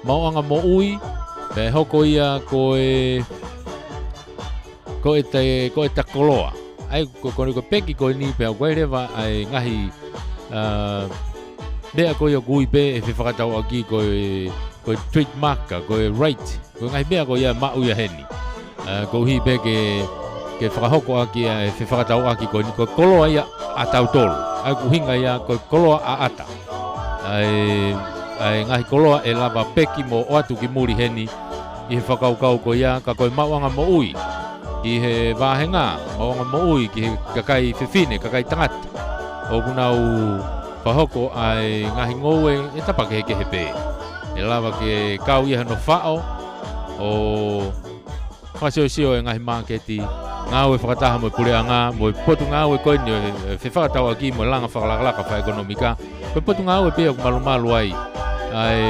Mauanga mo ui, pe hoko ia ko e te koloa. Ai ko peki ko ni pe ko rewa ai ngahi bea ko yo gui be e whakatau aki ko trademark ko right. Ko ngahi bea ko ia mau ia heni. Ko hi be ke whakahoko aki e whakatau aki ko koloa ia atau tolu. Ai ku hinga ia ko koloa a ata. Ai ngahi koloa e lava peki mo o atu ki muri heni i he whakaukau ko ia ka koe mauanga mo ui i he wāhenga mauanga mo ui ki he kakai whiwhine, kakai tangata o kunau whahoko ai ngahi ngoue e tapake heke he pē e lava ke kau iha no whao o whasio e ngahi māketi ngāue whakataha mo pureanga mo potu ngāue koe ni whakatau aki mo langa whakalaka wha ekonomika koe potu ngāue pē o malu ai ai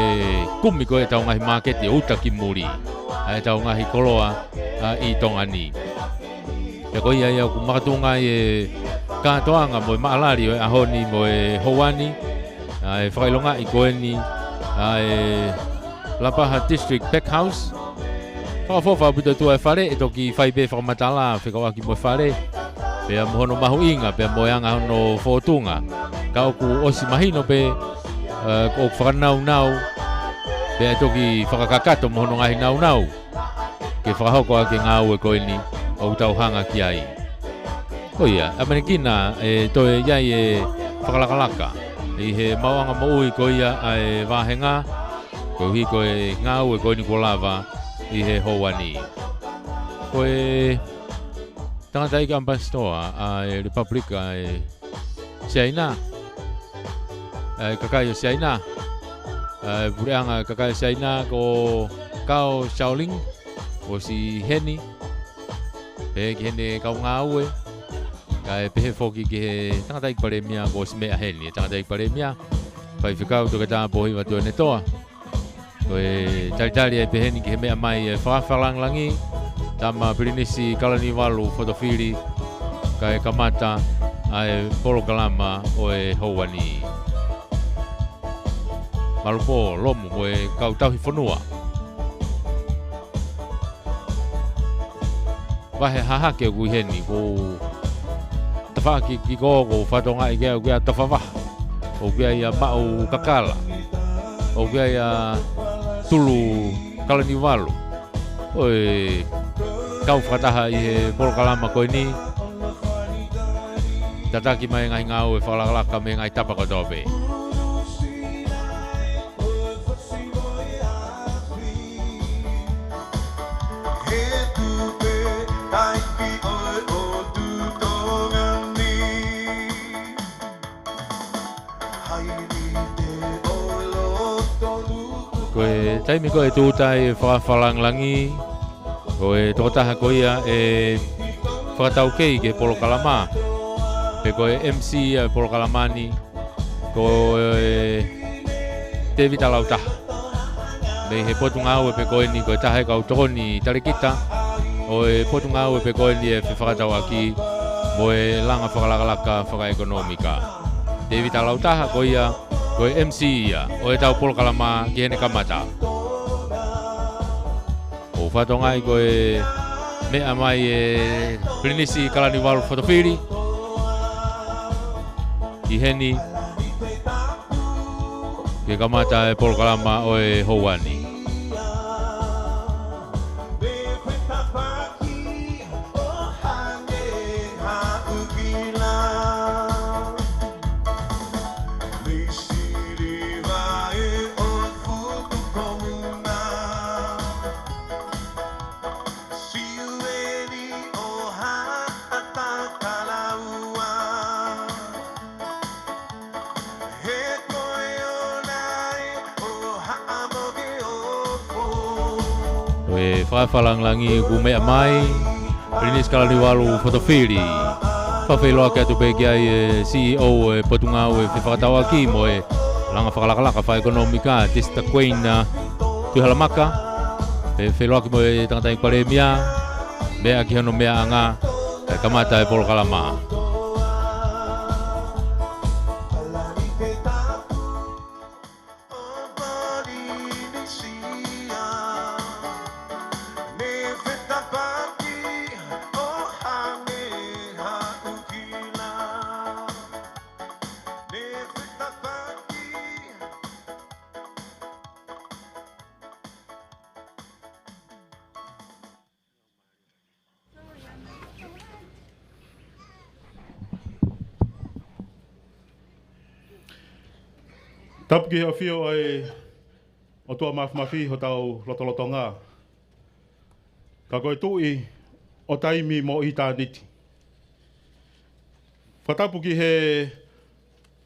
kumi ko e tau ngahi market e uta ki muri ai tau ngahi koloa i tonga ni e ko ia ku makatunga e katoanga mo maalari o ahoni mo e howani ai whakailonga i koe ni ai Lapaha District Pack House whakafofa puta tua e whare e toki whaipe whakamatala whikawaki mo whare pea mohono mahu inga pea moeanga hono whotunga ka oku osi mahino pe ko whakanau-nau pea toki whakakakato mohono ngahi nau-nau ke whakahoko ake ngāu e koe ni o tauhanga ki ai ko ia, Amerikina e toe iai e whakalakalaka i he mauanga mo ui ko ia e wāhenga ko hi ko e ngāu e koe ni ko lava i he houani ko e tangata ika ambassador e Republika e China kakai o China bureanga kakai o China ko Kao Shaoling o si heni pe ki hene kau ngāue kai pehe foki ki he tangata ik paremia ko si mea heni tangata ik paremia pai whikau to kata pohi watu e netoa ko e talitali e peheni ki he mea mai e whawhalang-langi tama pirinisi kalani walu fotofiri kai kamata ai polo kalama o e houani Malupo lomu mo e kau tauhi whanua. Wahe hahake o kui heni ko tawhaki ki ko whatonga i kia tawhawaha. O kia ia mao kakala. O kia ia tulu kalani walu. O e kau whakataha i he polo kalama koe ni. Tataki mai ngai ngau e whalakalaka me ngai tapa kotope. Koe taimi koe tūtai whawhalang-langi koe tokotaha ko ia e whakatau kei ke polo kalama pe koe MC polo kalamani koe David Alautaha me he potu ngau pe koe ni koe tahe kau tokoni tarikita o e potu ngau pe koe ni e whakatau aki mo e langa whakalakalaka whakaekonomika David Alautaha ko ia koe MC ia, o e tau polo kalama ki hene kamata. O whatongai koe mea mai e Pirinisi kalani walu fotofiri. Ki heni ki kamata e polo kalama o e houani. Whawhalang-langi ku mea mai Pirinisi kalani walu fotofiri whawhailoa ke atu peki ai CEO e potungau e whakatau aki mo e langa whakalakalaka whaekonomika Tista Queen Tuhalamaka e whailoa ki mo e tangatai paremia mea ki hano mea anga kamata e polo kalama Tapu ki hea whio ai o tua mafi ho tau lotolotonga. Ka koe tui o taimi mo i tā niti. Whatapu ki he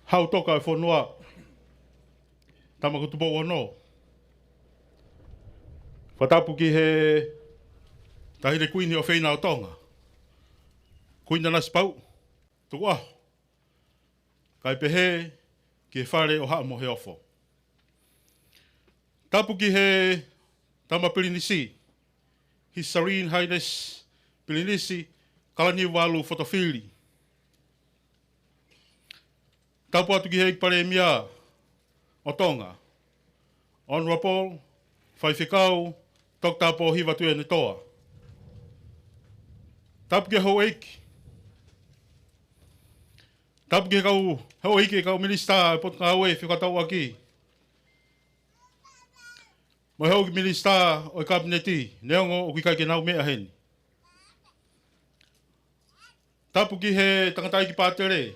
hau toka e whanua tamakutu po wano. Whatapu ki he tahire kuini o whaina o tonga. Kuina nasi pau, tuku aho. Kai pehe ki he whare o haa mo he ofo. Tapu ki he tama Pirinisi, His Serene Highness Pirinisi Kalaniwalu Fotofili. Tapu atu ki he pare mia o tonga. Honorable Whaiwhikau Dr. Po Hiwatu e Netoa. Tapu ki ho eiki. Tapu ki ho eiki e kau minista e potu ngā ue whikatau aki. Mo heo ki minista o i kabineti, neongo o ki kai ke nau mea heni. Tapu ki he tangatai ki pātere.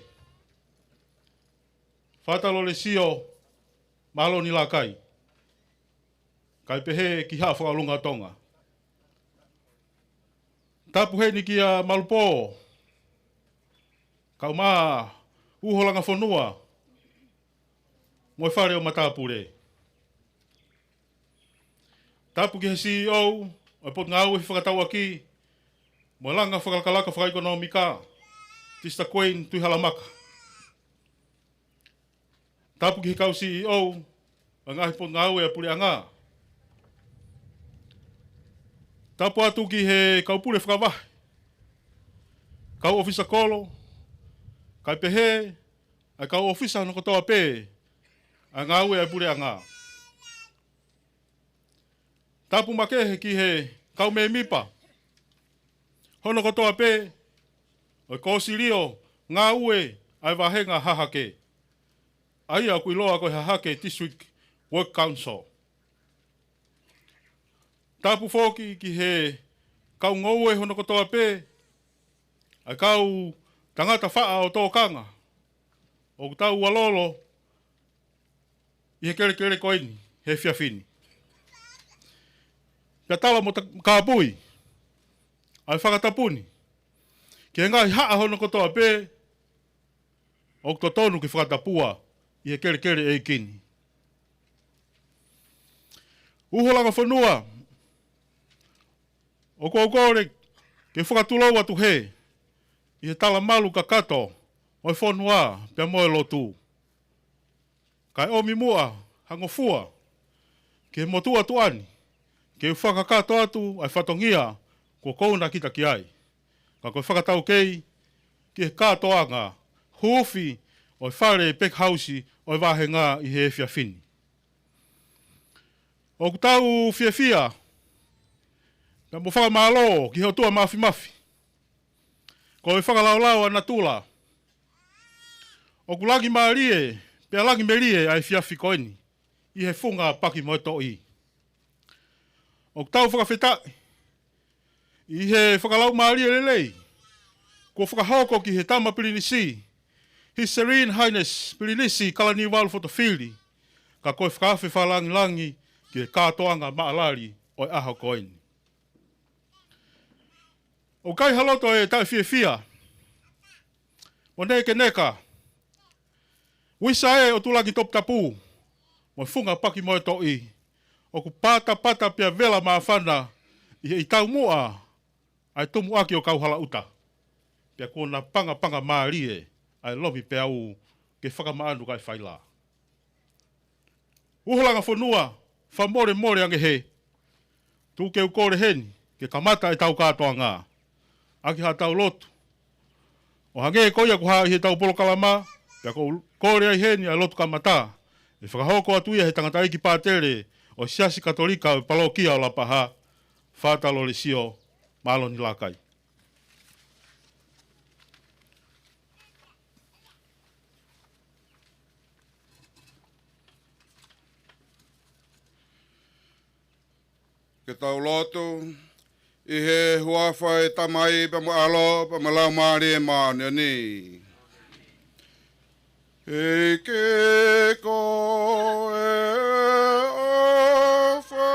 Whātalo le sio malo ni la kai. Kai pehe ki haa whakalunga tonga. Tapu he ni ki a malupo. Kau maa uholanga whanua. Moi whare o matapure. Tapu ki he CEO, o pot ngā ue whakatau aki, mo langa whakalakalaka whakaikonomika, tista koen tui halamaka. Tapu ki he kau CEO, o ngahi pot ngā ue a pule anga. Tapu atu ki he kau pule whakawahi. Kau ofisa kolo, kai pehe, ai kau ofisa no kotoa pe, a ngā ue a pule anga. Tapu makehe ki he kau me mipa. Hono kotoa pe, o kosi rio, ngā ue ai wahenga hahake. Ai a kui loa koe hahake District Work Council. Tapu foki ki he kau ngoue hono kotoa pe, ai kau tangata wha o tōkanga. O tau walolo, i he kere koini, he whiawhini. Pia tala mo ka pui, ai whakatapuni. Ki he ngai haa hono kotoa pe, o to tonu ki whakatapua, i he kere e kini. Uholanga whanua, o kore, ke whakatulou atu he, i he tala malu ka kato, o i whanua, pia moe lotu. Kai omi mua, hangofua, ke motu atu ani, ke whakakato atu ai whatongia ko kouna kita ki ai. Ka koe whakatau kei ki he katoanga hufi o i whare pek hausi o i wahenga i he whiawhini. O kutau whiawhia, ka mo whakamalo ki he otua mafi. Ko i whakalaulau ana tula. O kulagi maarie, pia lagi merie ai whiawhi koini i he funga paki mo to i. O tau whakawheta, i he whakalau maari e lelei, ko whakahoko ki he tama Pirinisi, His Serene Highness Pirinisi Kalaniwalu Fotofili, ka koe whakawhi whalangi ki he kātoanga maalari o i aho koini. O kai haloto e tai whiawhia, mo neke neka, wisa e o tulagi top tapu, mo funga paki mo to i, o ku pata pia vela maafana i tau mua ai tumu aki o kauhala uta. Pia kona panga maarie ai lovi pe au ke whakamaanu kai whaila. Uholanga whanua, more ange he. Tu ke ukore heni, ke kamata e tau katoa ngā. Aki ha tau lotu. O hange koia ku haa i he tau polokalama, pia ko kore ai heni ai lotu kamata. E whakahoko atu ia he tangata iki pātere, o siasi katolika o palokia o lapaha, whātalo le sio, malo ni lakai. Ke tau lotu, i he huawhai tamai pa mo alo, pa mo lau maari e maani ni. e ke ko e ofa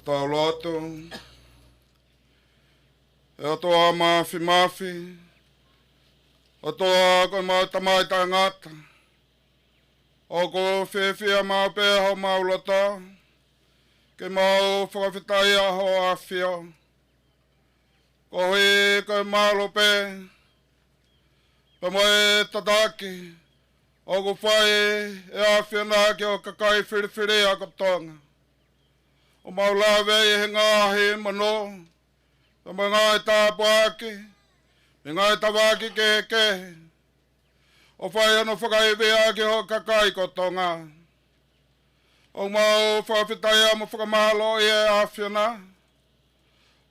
tau loto, e o toa mafi, o toa ko mau tamai tangata, o ko whiwhia mau pēho mau lota, ke mau whakawhitai aho a whio, ko hui ko mau lope, pa moe tataki, o ko whai e a whiana ki o kakai whiriwhiri a kotonga. O maulawe e he ngahi mano, o mga ngai tāpuaki, me ngai tawaki ke, o whai ano whakaiwe aki ho kakai kotonga. O mau whakawhitai ama whakamalo i e awhiana,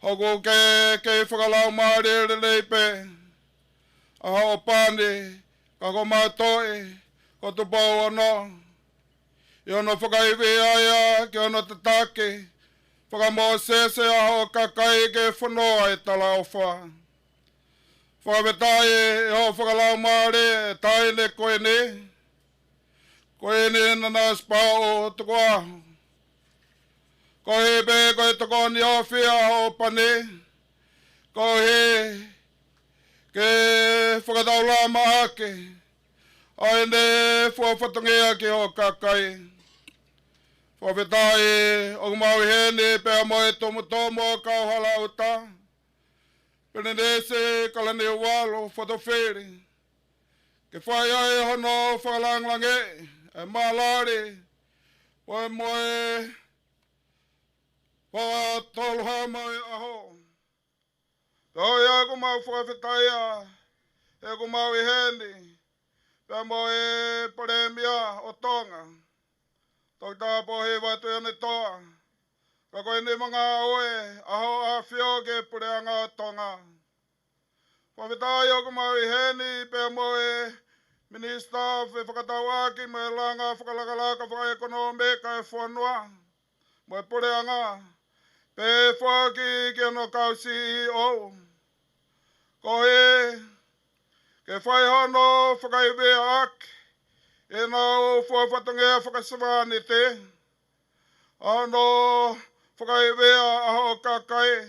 hoko ke whakalau maare leipe, a ho pane, ka ko mātoi, ko tupau ano, i ono whakaiwe aia ki ono tatake, whakamōsese aho kakai ke whanoa e tala o wha. Whakawetai e ho whakalau maare e taine koene nana spao o tuko aho. Ko he be ko e toko ni o whia aho pane, ko he ke whakatau la maake, aine whatongia ki ho kakai. Whawhetai o mau hene pēa moe tomo kau hala uta. Pene nese kalane walo whatowheri. Ke whai ai hono whakalanglange e malare. Moe moe whatolha mai aho. Tau ia ko mau whawhetai a e ko mau hene. Pēa moe paremia o tonga. Tau tā pohe watu ane toa. Ka koe ne mga oe, aho a whio ke pureanga o tonga. Whawhetai o kumau i heni, pēr moe minista whe whakatau aki, moe langa whakalakalaka whaekonome ka e whanua. Moe pureanga, pē whaki ki ano kau CEO. Koe, ke whai hono whakaiwe aki. E nau whawhatangea whakasawani te. Ano whakaiwea aho kakai.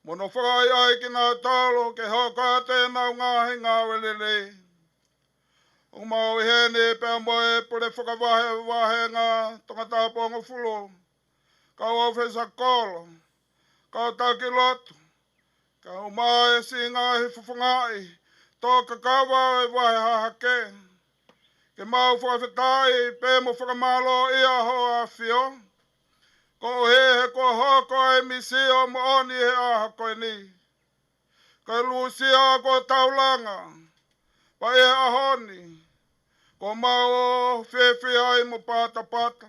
Mono whakai ai ki nā tālo ke hauka te nau ngāhi ngā welele. O mau i hene pēr moe pure whakawahe ngā tangata ponga fulo. Kau au whesa kolo. Kau taki lotu. Ka umai singa he fufungai. Tō kakawa e wahe hahake. Ke mau whawhetai pe mo whakamalo ia ho a whio. Ko he ko hoko e misio mo oni he aha koe ni. Ka lusia ko taulanga. Pa e ahoni. Ko mau whiwhi ai mo pata pata.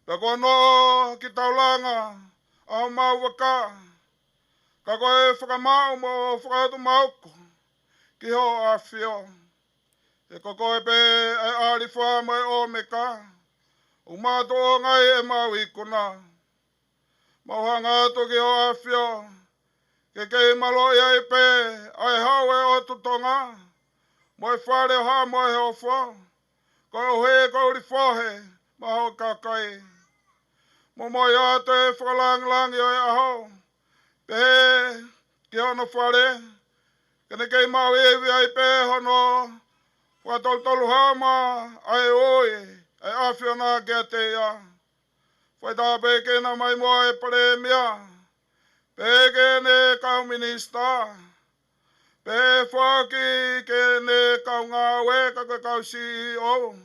Pe ko no ki taulanga. Au mau waka. Ka koe whakamau mo whakatu mauko. Ki ho a whio. E ko koe pe e ariwha mai o me ka. Umato ngai e mau ikuna. Mau hanga atu ki ho a whio. Ke kei malo ia i pe. Ai hau e o tutonga. Moi whare ha moi he o wha. Ko he ko uri whohe. Ma ho kakai. Mo moi atu e whakalangilangi o e aho. Pe he ki hono whare. Kene kei mau ewi ai pe hono. Whatoltolu hama ai oe. Ai awhio nā kia te ia. Whai tā peke na mai moa e pare mea. Peke ne kau minista. Pe whaki ke ne kau ngā we ka kau CEO.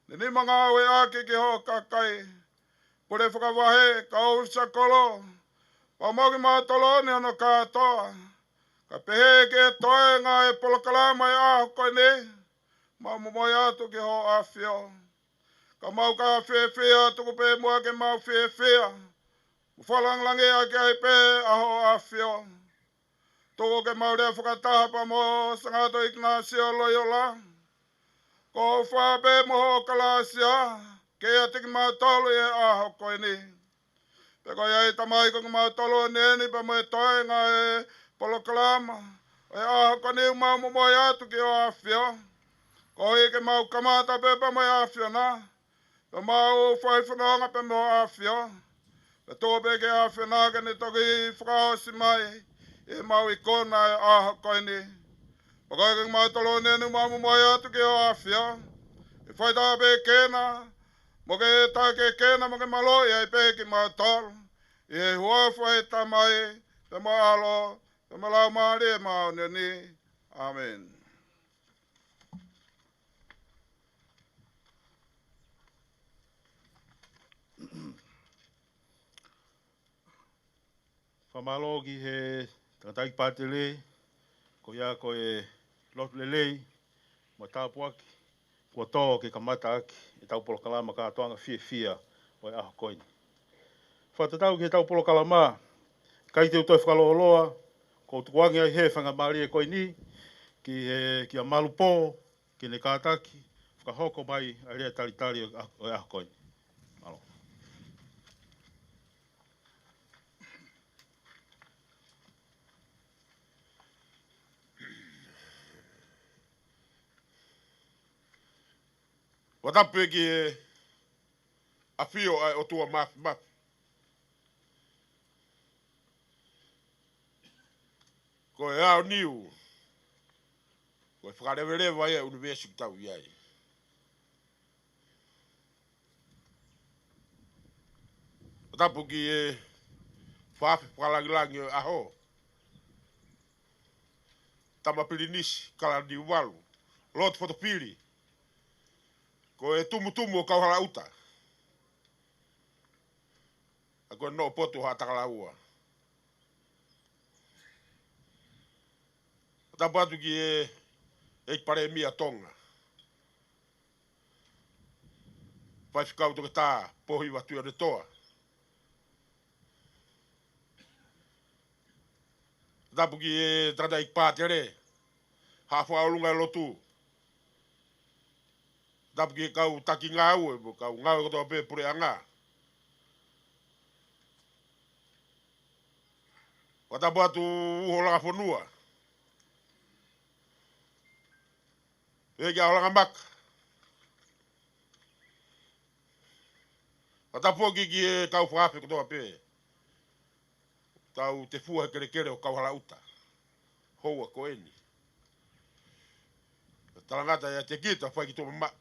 Ne ni mga we ake ki ho kakai. Pure whakawahe kau sakolo. Pamoki mā tolo ni ano katoa. Ka pehe ke toe ngā e polokalama e aho koe ne. Mau moi atu ki ho a whio. Ka mau ka whiwhia tuku pe mua ke mau whiwhia. Whalanglangi a ke ai pe a ho a whio. Tuku ke mau rea whakataha pa mo Sangato Ignacio Loyola. Ko whape mo ho kalasia. Ke a tiki mau tolu e a ho koe ni. Pe ko iai tamai ko mau tolu ne ni pa mo e toe ngā e polokalama. E a ho koe ni mau moi atu ki ho a whio. Ko i ke mau kamata pe pa mai awhio na. Pe mau whaiwhanonga pe mo awhio. Pe tō pe ke awhio na ke ne toki whakaosi mai. E mau i kona e aha koe ni. Pa koe ke mau tolo nenu mau moi atu ke o awhio. E whai tā pe kena. Mo ke tā ke kena mo ke malo i ai pe ki mau tolo. E hua whai tā mai. Pe mo alo. Pe mo lau maari e mau neni. Amen. Whamalo ki he takatai pātele, ko ia ko e lotu lelei, mo tāpuaki, ko tō ke kamata aki, e tau polo kalama ka atoanga whia o e aho koini. Whatatau ki he tau polo kalama, kai te utoi whakaloloa, ko tukuangi ai he whanga maari e koini, ki a malupo, ki ne kātaki, whakahoko mai a rea talitari o e aho koini. Malo. Watape ki e a whio ai o tua mafi mafi. Ko e ao niu. Ko e whakarewerewa e university tau iai. Watapu ki e whaafi whakalangilangi o aho. Tama pirinisi kala ni walu. Lot fotopili. Ko e tumu o kauhala uta. A koe no potu ha takala ua. Tapu atu ki e pare mia tonga. Pai whikau toke tā pohi watu ane toa. Tapu ki e trata ik pātere. Hafo aulunga e lotu. Tapu ki kau taki ngā ue, kau ngā ue kotoa pe pure a ngā. Watapu atu uho langa whanua. E kia holanga maka. Watapu ki e kau whaafe kotoa pe. Kau te fua kere kere o kau hala uta. Houa ko eni. Talangata ya te kita whai ki tō mama.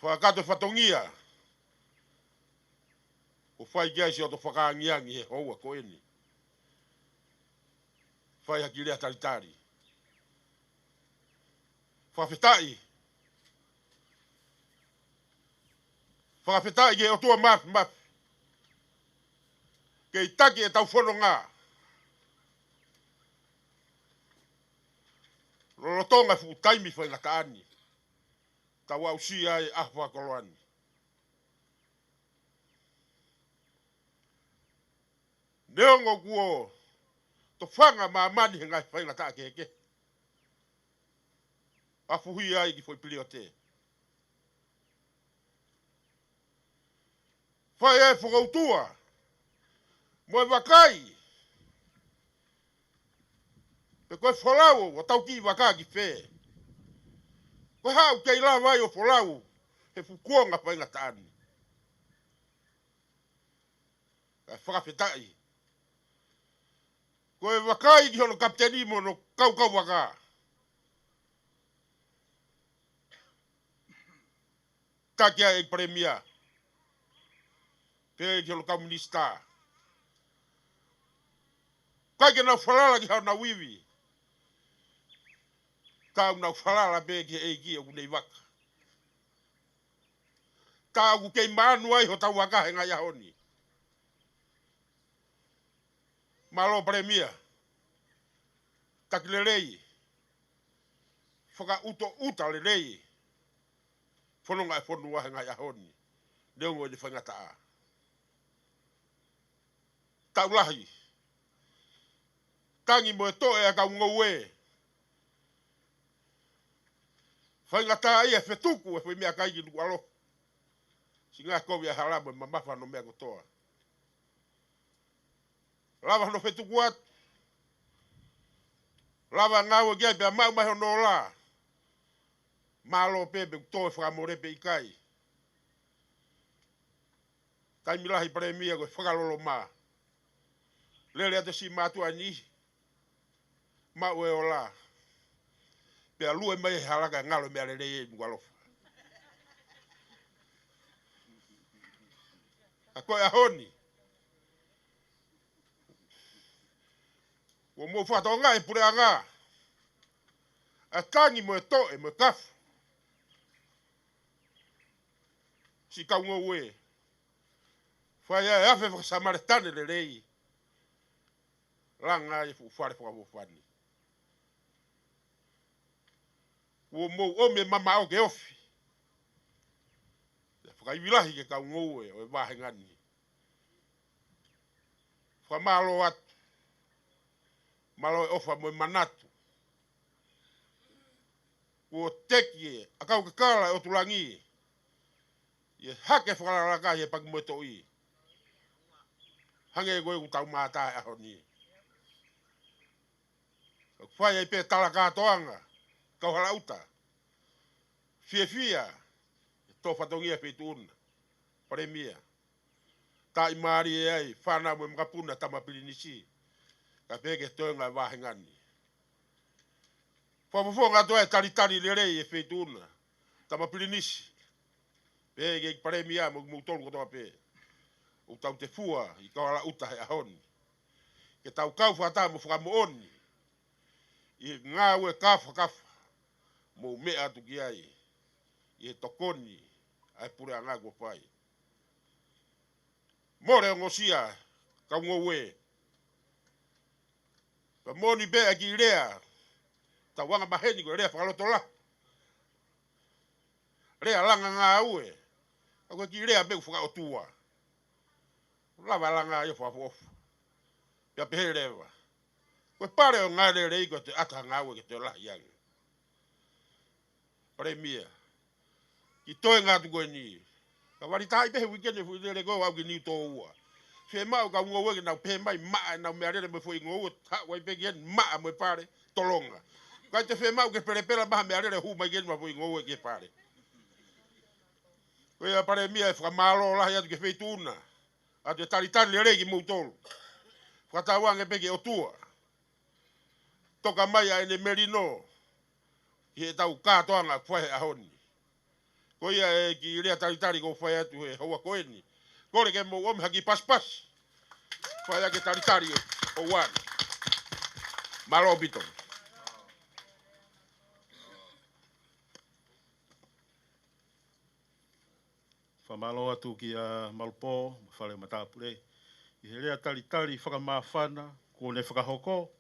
Whakato whatongia. O whai kiaisi o to whakaangiangi he houa ko eni. Whai haki rea taritari. Whawhetai. Whawhetai ke o tua mafi. Ke i taki e tau whono ngā. Rolotonga fu taimi whai ngata ani. Tau au si ai ahwa koloani. Neongo kuo. To whanga maamani he ngai whai ngata keke. Afuhi ai ki foi pili o te. Whai e whakautua. Moe wakai. Pe koe wholau o tau ki waka ki whē. Koe hau kei la vai o wholau. He fukuonga whai ngata ani. Kai whakawhetai. Koe wakai ki hono kapteni mo no kau waka. Takia e premia. Pe ki hono kau minista. Kai ke na whalala ki hau na wiwi. Kau na whalala pe ki e ki o kunei waka. Kau kei manu ai ho tau waka he ngai ahoni. Malo premia. Taki le rei. Whaka uta le rei. Whanonga e whanua he ngai ahoni. Neongo e ni whangata a. Tau lahi. Tangi mo e toe a kau ngoue. Whangata ai e whetuku e whaimea kai ki nuku alo. Si ngā kovi a haramo e mamafa no mea kotoa. Lava no whetuku atu. Lava ngau e gai pia mau mahi no la. Malo pepe kutoe whakamorepe i kai. Kai milahi premia koe whakalolo maa. Lele ate si mātua ni. Mau e o la. Pea lue mai haraka ngalo mea lele e nualofa. A koe ahoni. Wo mo whato ngā e pure a ngā. A tangi mo e toe mo e kafu. Si kau ngō ue. Whai e awhe whakasamare tane le rei. Ranga e whare whakawhani. Wo mo ome mama o ke ofi. Whakaiwilahi ke kau ngō ue o e wāhengani. Whamalo atu. Malo e ofa mo e manatu. Wo teki e, a kau kakala e o tulangi. Ye hake whakararaka he paki mo e toi. Hange e goe utau mātai aho ni. Whai e pe tala kātoanga. Kau hala uta. Fia. Tō whatongia pe tūna. Premia. Tā i maari e ai. Whana mo e mkapuna tamapili nisi. Ka peke toenga e wāhengani. Whawawhonga toa e taritari le rei e pe tūna. Tamapili nisi. Peke i premia mo tolu kotoa pe. O tau te fua i kau hala uta he ahoni. Ke tau kau whata mo whakamo oni. I ngā ue kafa. Mo mea atu ki ai. I he tokoni. Ai pure a ngā kua whai. More o ngosia. Kau ngō ue. Pa moni bea ki rea. Ta wanga maheni ko rea whakaloto la. Rea langa ngā ue. Ako ki rea beu whakaotua. Lava langa i whafofu. Pia pehe rewa. Koe pare o ngā rei ko te ata ngā ue ke te lahi anga. Premia. Ki toe ngā tu koe ni. Ka wari tahi pehe wikene fui lere koe au ki niu tō ua. Fie mau ka ungo weke nau pehe mai maa nau mea rere me fui ngō ua. Wai pe kien maa mo pare tolonga. Kai te fie mau ke perepera maha mea rere hu mai kien ma fui ngō ua ke pare. Koe a premia e whakamalo lahi atu ke fei tūna. Atu e taritari le rei ki mou tolu. Whakatawanga peke o tua. Toka mai a ene merino. Ki he tau kātoanga whahe ahoni. Ko ia e ki rea taritari ko whae atu he haua koeni. Kore ke mo ome haki paspas. Whae ake taritari o wan. Malo bito. Whamalo atu ki a Malpo, whare matapure. I he rea tali whakamawhana, kone whakahoko.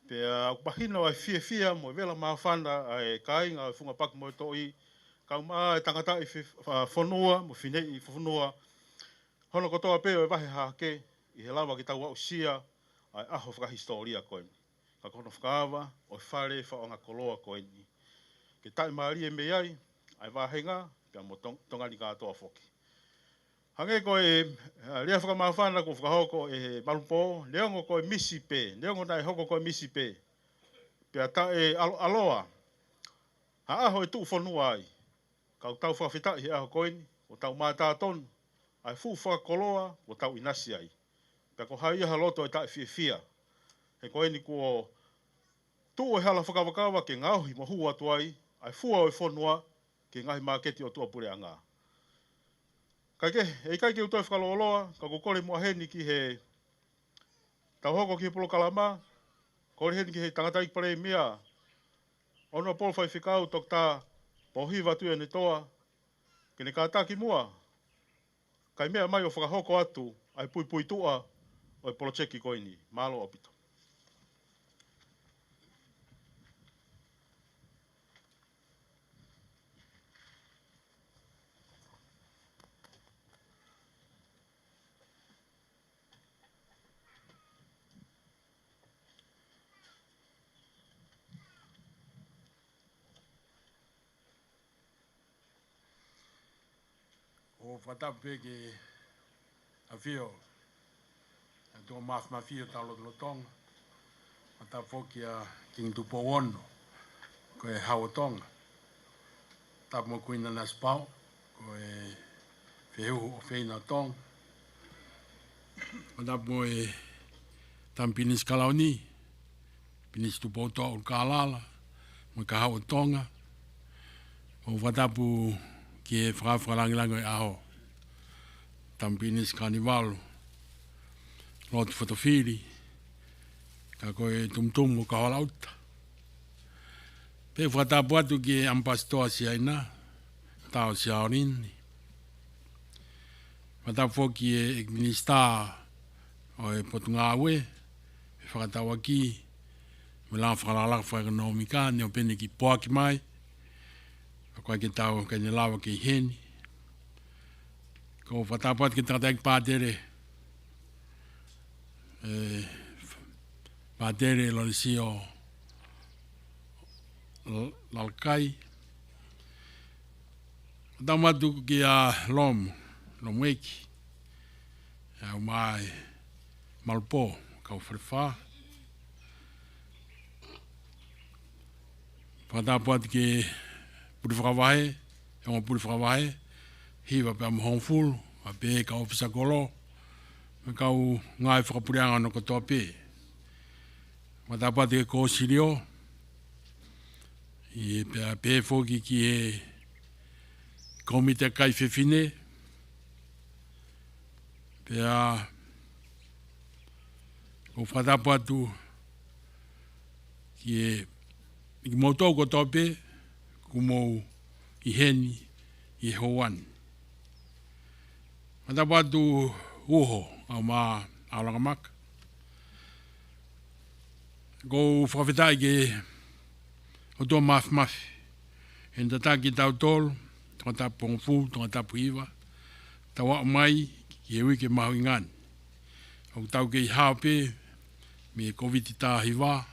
Pea upahina o fia mo vela mawhana ai kāinga o whunga paku mo toi. Kau maa e tangata i whanua, mo whinei i whanua. Hono kotoa peo e wahe hake, i he lawa ki tau au sia, ai aho whakahistoria koe. Ka kono whakaawa, o whare whaonga koloa koe ni. Ke tai maari e mei ai wahenga, pea mo tongani katoa whoki. Hange koe rea whakamawhana ko whakahoko e Malpo, neongo koe misi pe, neongo nai hoko koe misi pe. Pea ta e aloa, ha aho e tuu whanua ai. Kau tau whawhita i aho koe ni, o tau mātā tonu, ai fu whakakoloa, o tau inasi ai. Pea ko hai aha loto e tae fia. He koe ni ko tuu e hala whakawakawa ke ngauhi mo hua atu ai fua o e whanua ke ngahi māketi o tua pure anga. Kai ke utoi whakaloloa, ka kukore mua heni ki he tau hoko ki he polo kalama, kore heni ki he tangata ikpare mia, ono polo whai whikau tok tā pohiwa tu e ne toa, ke ne kātaki mua, kai mea mai o whakahoko atu, ai pui tua, o e polo cheki koini, malo opito. O whatape ke a whio, a tō mawhia tau lotonga, whata whoki a King Tupo Ono, ko e Hawatonga. Tapu mo kuina nas pau, ko e whihu o whina tonga. Whatapu mo e Tampinis Kalauni, Pinis Tupo Toa o Kālala, mo ka Hawatonga. O whatapu ki e whakawhakarangirango e aho. Tampinis Carnival, Lotu Whatawhiri, ka koe tumtumu ka holauta. Pe whatapu atu ki e ampastoa si aina, tau si aorini. Whatapu ki e ekminista o e Potungawe, e whakatawa ki, me la whakalala whakanomika, ne o pene ki poaki mai, koe ke tau ke ne lawa ke heni. Ko whatapat ke tataik pātere. Pātere lo si o lalkai. Whatamatu ki a lomu eki. Au mai Malpo, kau whariwha. Whatapat ke puri whakawahe, e puri whakawahe, hiwa pe am hongfulu, a pe ka ofisa kolo, me kau ngai whakapurianga no katoa pe. Matapati ke kōsirio, i pe whoki ki e komite kai whiwhine, pe a ko whatapatu ki e mautou katoa pe, kumou i heni, i hoan. Matapatu uho au mā aorangamaka. Ko whawhetai ke o tō mafi. E tataki tau tolu, tonga tapu pongfu, tonga tapu iwa. Tawa mai ki e wike mahu ingani. O tau ke i hape, me COVID tā hiwa.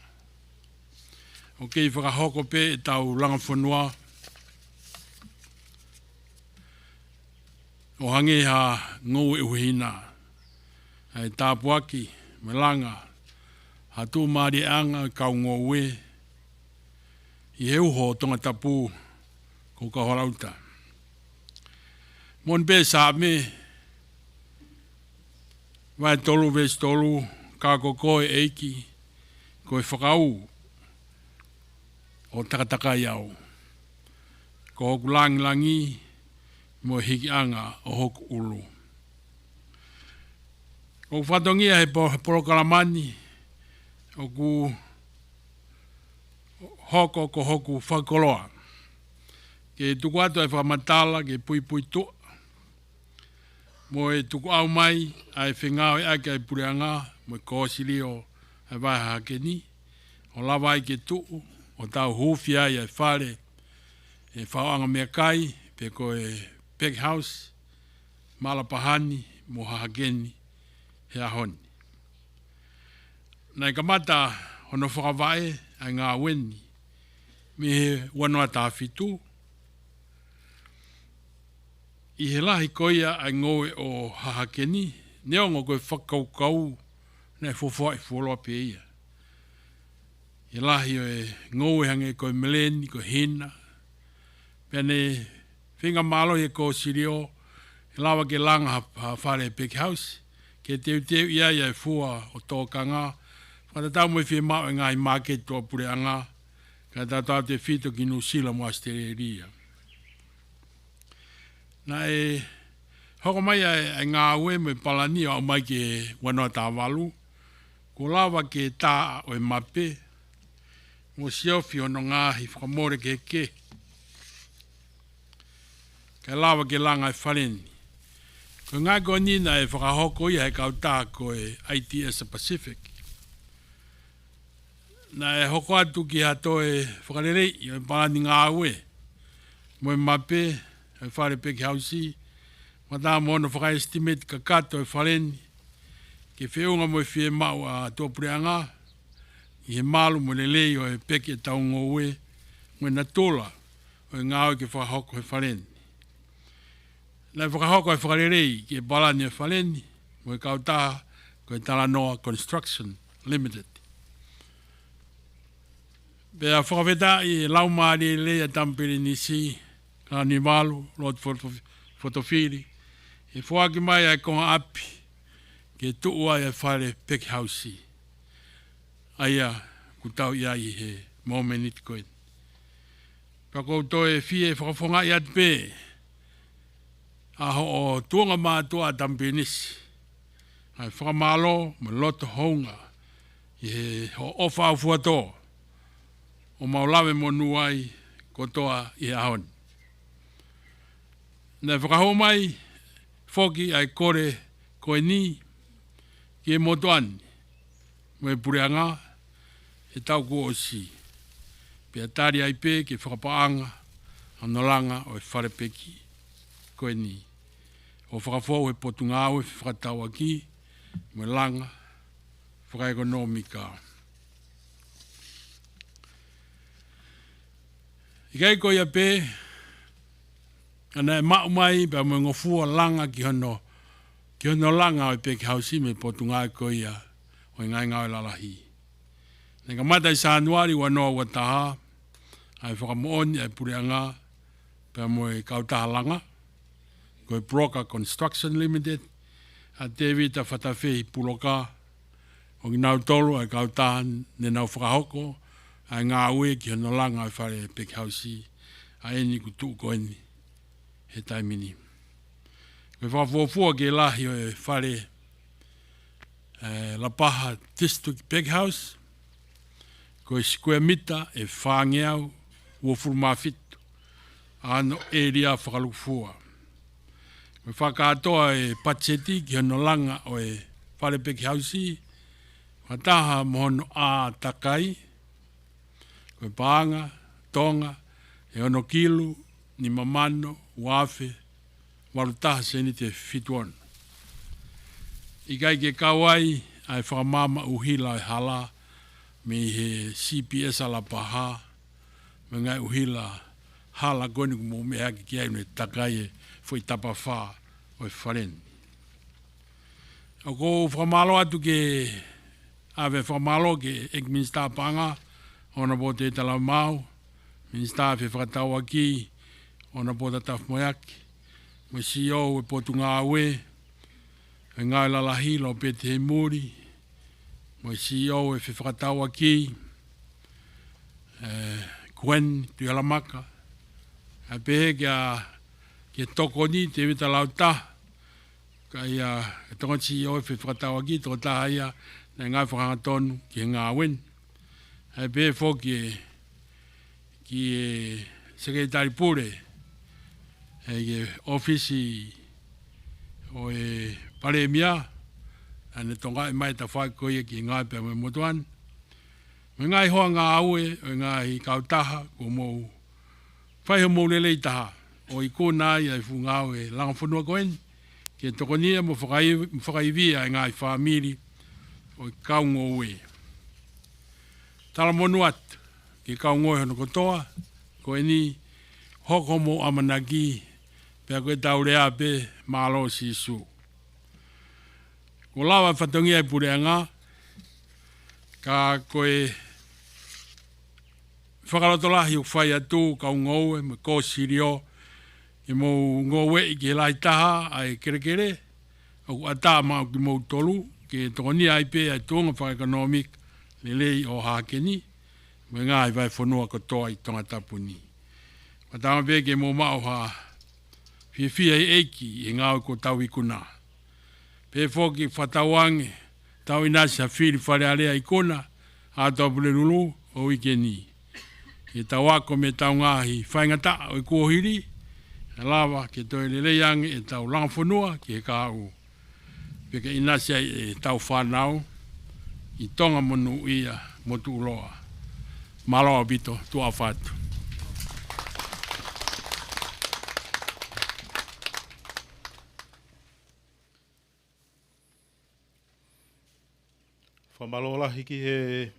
O kei whakahoko pe e tau langa whanua. O hange ha ngou e uhina. Ai tāpuaki, me langa. Ha tū maari anga kau ngou e. I he uho tonga tapu ko ka horauta. Mon pe sa me. Vai tolu ves tolu, ka koe eiki, ko e whakau. O takataka iau. Ko hoku langi mo hiki anga o hoku ulu. Ko whatongia he porokalamani o ku hoko ko hoku whakoloa. Ke tuku atu e whamatala ke pui pui toa. Mo e tuku au mai ai whengao e ake ai pureanga mo e kōsiri o ai vai hakeni. O lawa ai ke tuu o tau hufi ai ai whare e whaoanga mea kai pe ko e Peg House, Malapahani, mo hakeni he ahoni. Nai kamata hono whakawai ai ngā weni me he wanoa tā whitu. I he lahi koia ai ngoe o hahakeni, neongo koe whakaukau nei whowhai wholoa pe ia. I lahi o e ngoe hange koe meleni, koe hina, pene whinga malo e ko sirio, e lawa ke langa ha whare Peg House, ke teu ia ia e fua o tōkanga, whatatau mo e whie mao e ngai market tō pureanga, ka tātou te whito ki Nusila mo Australia. Na e hoko mai ai ngā ue me palani o mai ke wanoa tā walu, ko lawa ke tā o e mape, mo siofi ono ngāhi whakamore ke ke. Ka lawa ke langa e whareni. Ko ngā ko nina e whakahoko ia he kautā ko e ITS Pacific. Na e hoko atu ki hato e whakarerei o e palani ngā ue, mo e mape, e whare Peg House, mata mono whaka-estimate ka kato e whareni, ke whiunga mo e whie mau a tōpureanga, i he malu mo lelei o e peke taungo ue, mo e natola o e ngāo ke whakahoko e whareni. Nei whakahoko e whakarerei ke balani e whareni, mo e kautaha ko e Talanoa Construction Limited. Pea whakaweta i laumari e lea tampere nisi, ka ni malu, Lord Fotofiri, e whaaki mai ai konga api, ke tuua e whare Peg House. Aia, kutau ia i he momenit koe. Pako to e fie whakafonga i atpe, aho o tuanga mātua a tampenisi. Ai whakamalo, ma loto honga, i he ho ofa au fuato, o maulawe mo nuai, kotoa i ahoni. Nei whakaho mai, whoki ai kore koe ni, ki e motoani, mo e pureanga, e tau ko o si. Pea tari ai pe ke whakapaanga, anolanga o e wharepeki, koe ni. O whakafou e potungau e whakatau aki, mo e langa, whakaekonomika. Ikai koe ia pe, ana e mau mai pa mo ngofua langa ki hono langa o Peg House me potunga ko ia o ngai ngai lalahi. Nenga mata i Sanuari wanoa wataha ai whakamooni ai pureanga pa mo e kautaha langa ko e Broker Construction Limited a David a whatawhi puloka o nginau tolu ai kautaha ne nau whakahoko ai ngā ue ki hono langa ai whare Peg House a eni kutu ko eni. He taimini. Koe whawhofua ke lahi o e whare La Paha District Peg House, koe square mita e whangeau ua furumawhitu, ano area whakalukufua. Koe whakatoa e Pacheti ki hono langa o e whare Peg House, whataha mohono a takai, koe paanga, tonga, e ono kilu, ni mamano, wafe, warutaha seni te fituan. Ikai ke kawai, ai whakamama uhila e hala, me he CPS ala paha, me ngai uhila hala koni kumo mea ki kia inu e takai e fwoi tapa wha o e wharen. O ko whakamalo atu ke, ave whakamalo ke ek minsta panga, ona po te tala mau, minsta fe whakatau aki, ona pota taf moiaki, mo CEO e potu ngā ue, e ngai lalahi lo pete he muri, mo CEO e whakatau aki, Gwen Tuihalamaka, a pehe kia toko ni te wita lauta, ka ia e tonga CEO e whakatau aki, toko taha ia, na ngai whakangatonu ki ngā wen, a pehe whoki ki e sekretari pure e ofisi o e pare mia ane tonga e mai ta whai koe ki ngai pe me motuan. Me ngai hoa ngā aue o ngai kautaha ko mou whai ho mou lelei taha o i kōna i ai fu ngau e langa whanua koen ke tokonia mo whakaivia e ngai whamiri o i kaungo ue. Tala monu atu ki kaungo e hono kotoa ko e ni hoko mo amanaki pea koe taurea pe malo sisu. Ko lawa whatongia e pureanga ka koe whakarotolahi o whai atu kaungo e me ko sirio i mou ngowe i ki lai taha ai kerekere o ata mau ki mou tolu ke tokonia ai pe ai tuonga whakaekonomik lelei o hakeni me ngā i vai whanua kotoa i tonga tapuni. Matama pe ke mou mao ha fia i eiki i ngāo ko tau i kuna. Pe foki whatawange tau i nasi a whiri whare area i kuna a tau pule lulu o ikeni. Ke tau ako me tau ngāhi whaingata o i kuohiri lava ke toi lelei ange e tau langa whanua ki he kāu. Peke inasi ai e tau whanau i tonga monu ia motu uloa. Maloa bito, tua whatu. Whamalola hiki he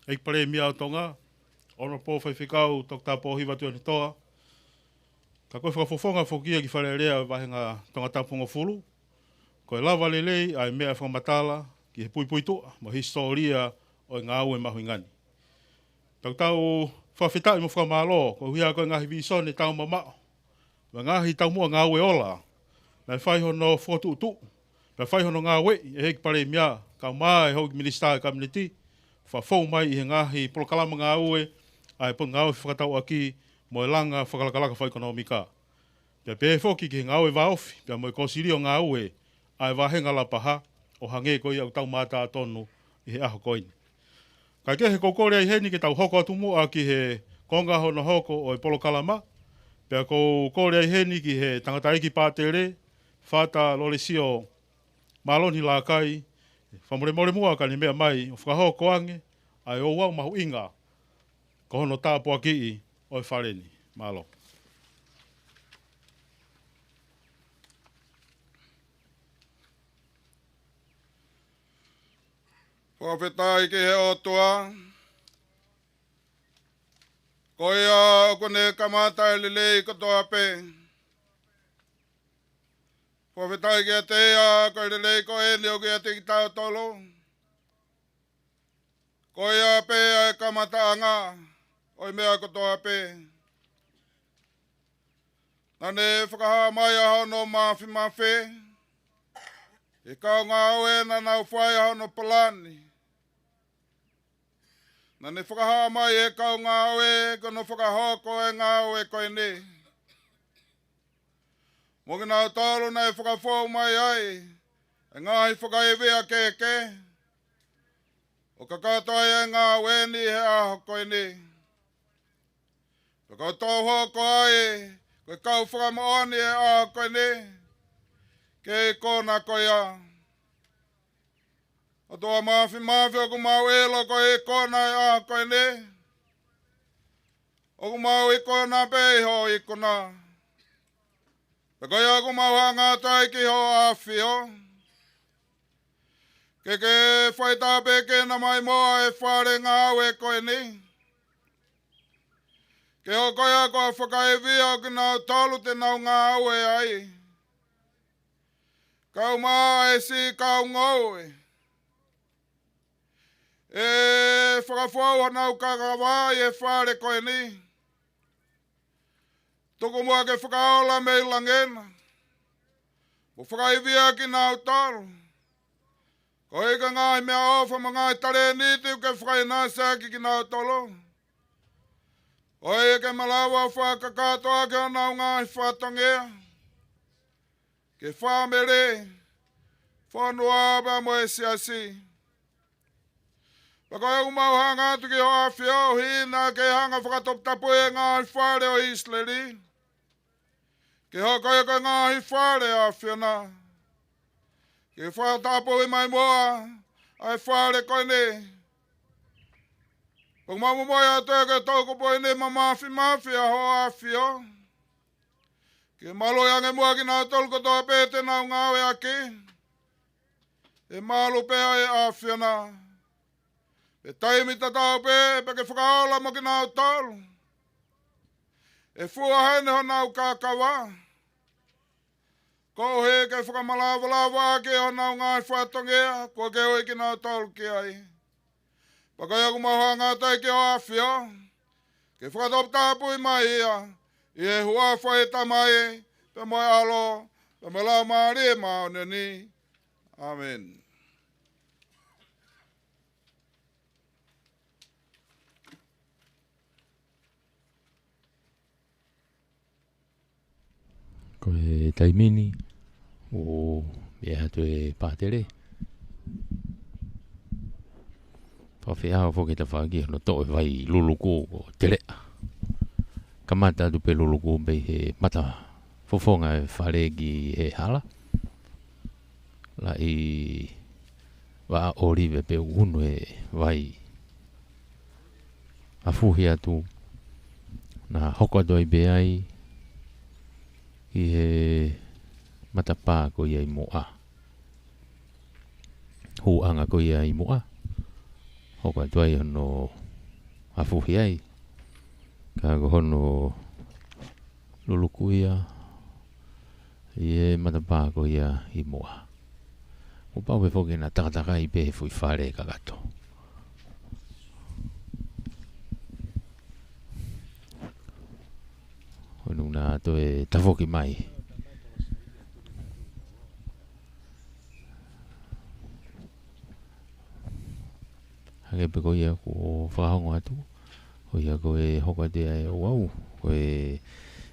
eikpare mia o tonga. Ono po whaiwhikau tok tā po hiwa tuani toa. Ka koe whakafofonga whokia ki whare rea wahenga tonga tapunga fulu. Koe lava lelei ai mea whakamatala ki he pui toa mo historia o ngā ue mahu ngani. Tau whawhitai mo whakamalo, ko huia koe ngahi visone tau mamao. Wa ngahi tau mua ngā ue ola. Mai whaihono whotu utu. Mai whaihono ngā ue e heki pare mia. Kau mai hoki minister community. Whawhau mai i he ngahi polokalama ngā ue. Ai po ngā ue whakatau aki mo e langa whakalakalaka whaekonomika. Pia pe whoki ki he ngā ue waofi. Pia mo e kosirio ngā ue. Ai wahenga la paha. O hange koi au tau mata tonu i he aho koini. Kai ke he kokore ai heni ke tau hoko atumu a ki he konga hono hoko o e polokalama. Pea ko kore ai heni ki he tangata eki pātere. Whata lolesio maloni la kai. Whamore more mua ka ni mea mai o whakahoko ange. Ai o wau mahu inga. Ko hono tāpua ki i o e whareni. Malo. Whawhetai ki he otua. Koia o kone kamata e lelei kotoa pe. Whawhetai ki a teia ko e lelei ko e neo ki a te ki tau tolo. Koia pe e kamata anga o i mea kotoa pe. Nane whakaha mai a hono mawhi mawhi. E kau ngā oe na nau whai a hono palani. Nane whakaha mai e kau ngā oe kono whakahoko e ngā oe koe ne. Moki nau tolu nei whakawhau mai ai. E ngāhi whakaewea keke. O kakatoa e ngā oe ni he aho koe ne. Whakautou hoko ai. Koe kau whakamoani e aho koe ne. Ke kona koe a. O toa mawhi o ku mau elo ko e kona e a koe ne. O ku mau i kona peiho i kona. Pe koe a ku mau hanga tai ki ho a whio. Ke whaita peke na mai moa e whare ngā ue koe ni. Ke ho koe a koa whakaewia o ki nau tolu te nau ngā ue ai. Kau maa e si kau ngoue. E whakawhau hanau kakawai e whare koe ni. Tuku mua ke whakaola mei langena. Mo whakaivia ki nau taru. Ko eka ngai mea ofa ma ngai tare niti ke whakainasa ki nau tolo. Ko eka malawa whakakatoa ke nau ngai whatongea. Ke whamere, whanua ba mo e siasi. Pakoe umau hanga tuki ho afio hina ke hanga whakatop tapu e ngā whare o Isleri. Ke hokoe koe ngā whare a whiona. Ke whakatapu i mai moa ai whare koe ne. Pag mamumoy ato ke toko po ne mamafi mafi a ho afio. Ke malo yang e mua ki nā tolko toa pete nā ngāwe ake. E malo pe ai a whiona. E taimi tatau pe ke whakaola mo ki nā tolu. E fua hene ho nau kākawa. Ko he ke whakamalawa ake ho nau ngai whatongea. Ko ke hoi ki nā tolu ki ai. Pakai aku maha ngatai ke o awhio. Ke whakatop tāpui mai ia. I e hua whai tamai. Pe moe alo. Pe me lau maari e mao ni. Amen. Ko e taimini o e hatu e pātere. Whawhia o whoke ta whaki no tō e vai luluku o te rea. Kamata tu pe luluku bei he mata fofonga e whare ki he hala. La i wa orive pe unu e vai a fuhia tu na hoko doi be ai i he matapā ko ia i moa. Huanga ko ia i moa. Hoko doi hono a fuhia ai. Ka ko hono luluku ia i he matapā ko ia i moa. O pau e whoke na takataka i pe fui whare kagato. Honu na to e tafoki mai. Hake pe ko ia ko whakahongo atu. Ko ia ko e hoka te ai o au. Ko e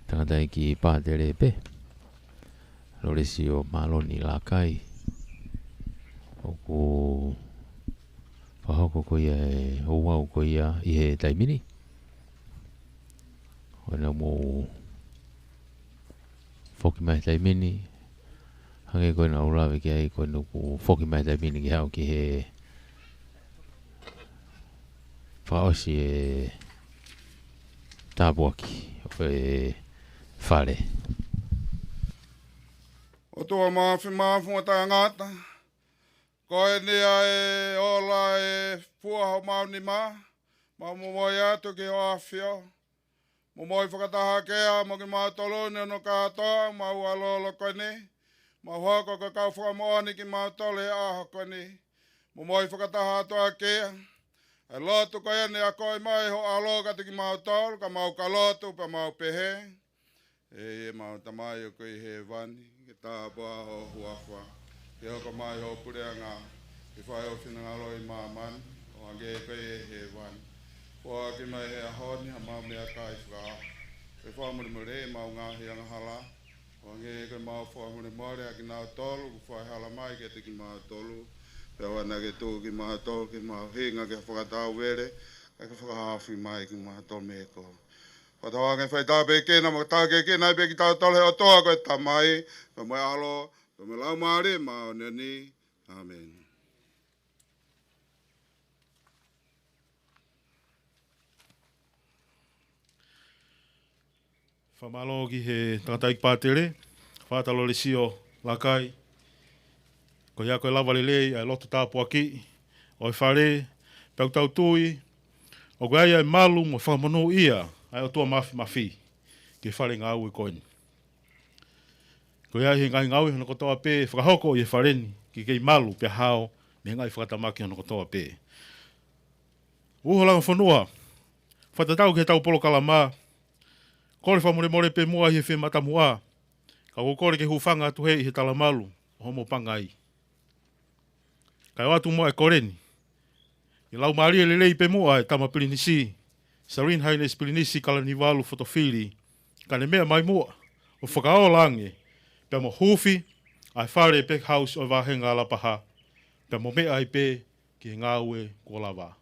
tangata i ki pātere pe. Loresi o maloni la kai. Oku whahoko ko ia e houau ko ia i he taimini. Wana mo whoki mai taimini. Hange koe na urawe ki ai koe nuku whoki mai taimini ki hau ki he whaosi e tāpuaki o e whare. O toa mawhi o tangata. Koe nia e ola e fuaho mauni ma. Ma momoi atu ki o awhio. Momoi whakataha kea mo ki mautolo ni ono katoa. Ma ualolo koe ni. Ma hoko ko kau whakamoani ki mautolo e aho koe ni. Momoi whakataha atoa kea. E lotu koe ni a koe mai ho aloka ki mautolo. Ka mau ka lotu pa mau pehe. E mau tamai o koe he vani. Ke tāpua ho huafua. Ke hoko mai ho pureanga, ke whai o whinangalo i māmani, o ange koe e he wani. Kua ki mai he ahoni, ha mau mea kai whaka. Ke whamuri mure e mau ngahi anga hala, o ange koe mau whamuri more a ki nao tolu, ku whai hala mai ke te ki mau tolu. Pe wana ke tū ki mau tolu, ki mau hinga ke whakatau were, ke whakahawhi mai ki mau tolu me ko. Whatawa ke whai tāpe kena, mo tā ke kena i pe ki tau tolu he o toa koe tamai, pe mai alo, me lau maare mao neni. Amen. Whamalo ki he tangata i pātere. Whātalo le sio lakai. Ko ia koe lawa lelei ai loto tāpua ki. O i whare, pau tau tui. O koe ai malu mo whamano ia. Ai o tua mafi. Ki whare ngā ui koini. Ko ia he ngai ngaui hono kotoa pē, whakahoko i e whareni, ki kei malu pe hao, me ngai whakatamaki hono kotoa pē. Uho langa whanua, whatatau ke tau polo kalama, kore whamore more pē mua i he whi matamua, ka kore ke hufanga atu hei i he talamalu, homo pangai. Kai watu mua e koreni, i lau maria lelei pē mua e tama pilinisi, Serene Highness pilinisi kalaniwalu fotofili, kane mea mai mua, o whakao lange, pe mo hufi, ai whare pek house o wahenga lapaha, pe mo mea ai pe ki ngā ue ko lava.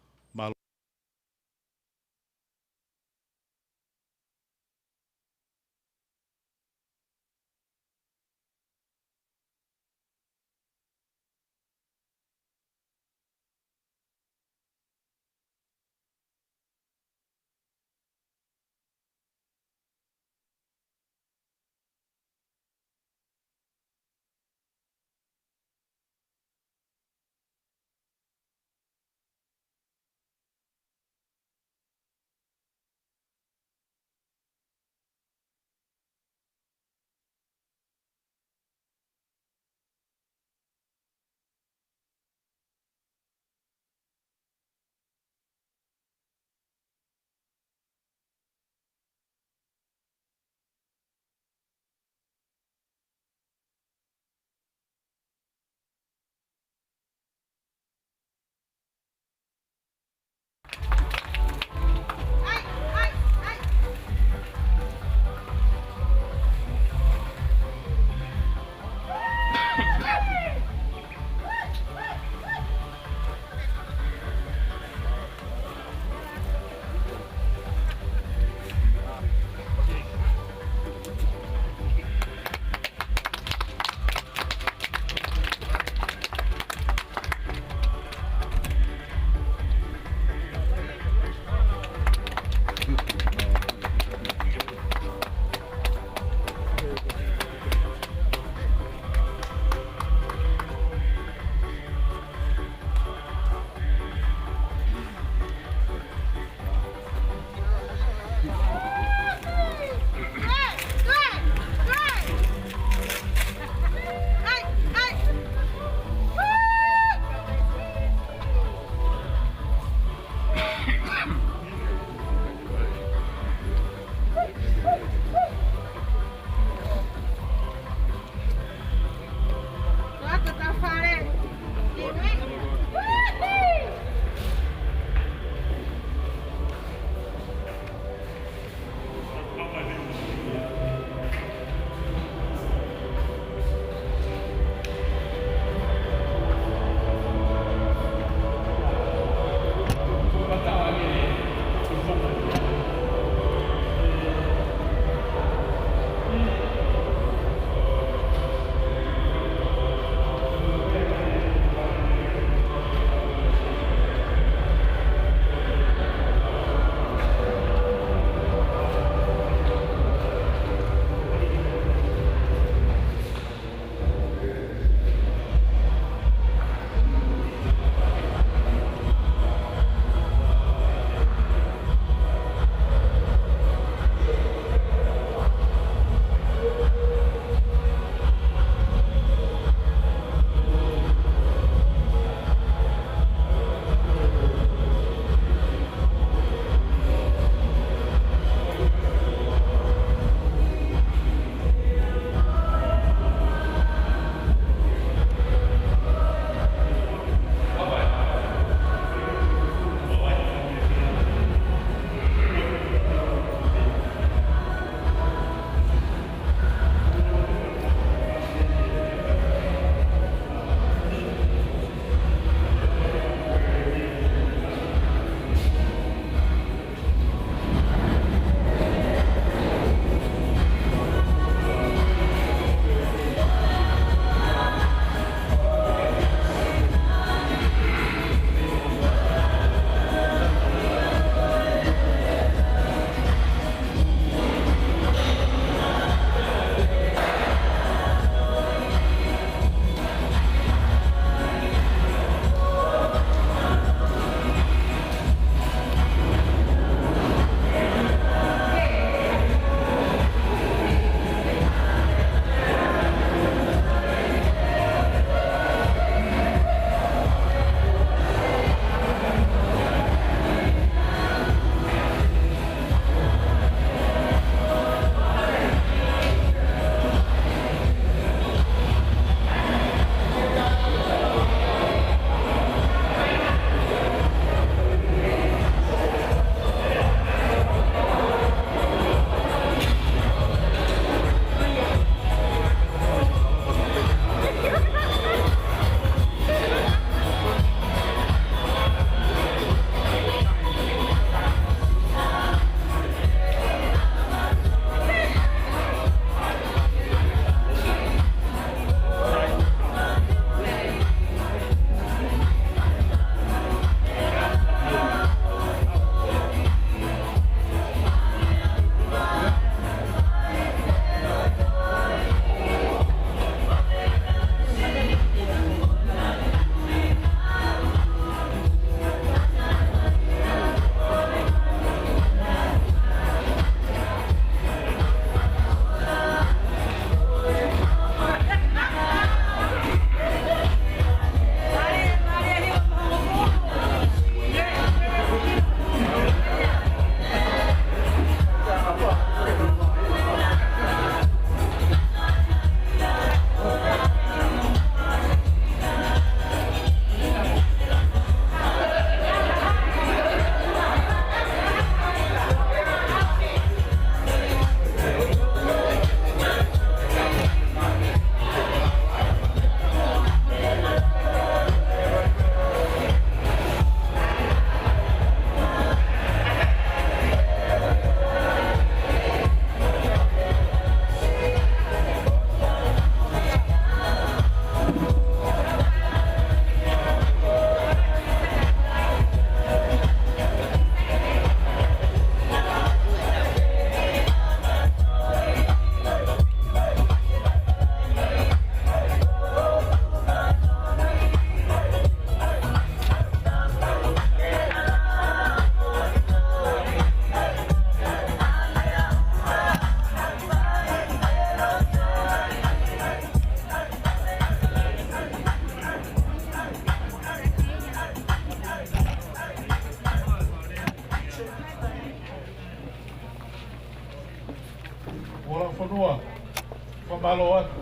malo atu.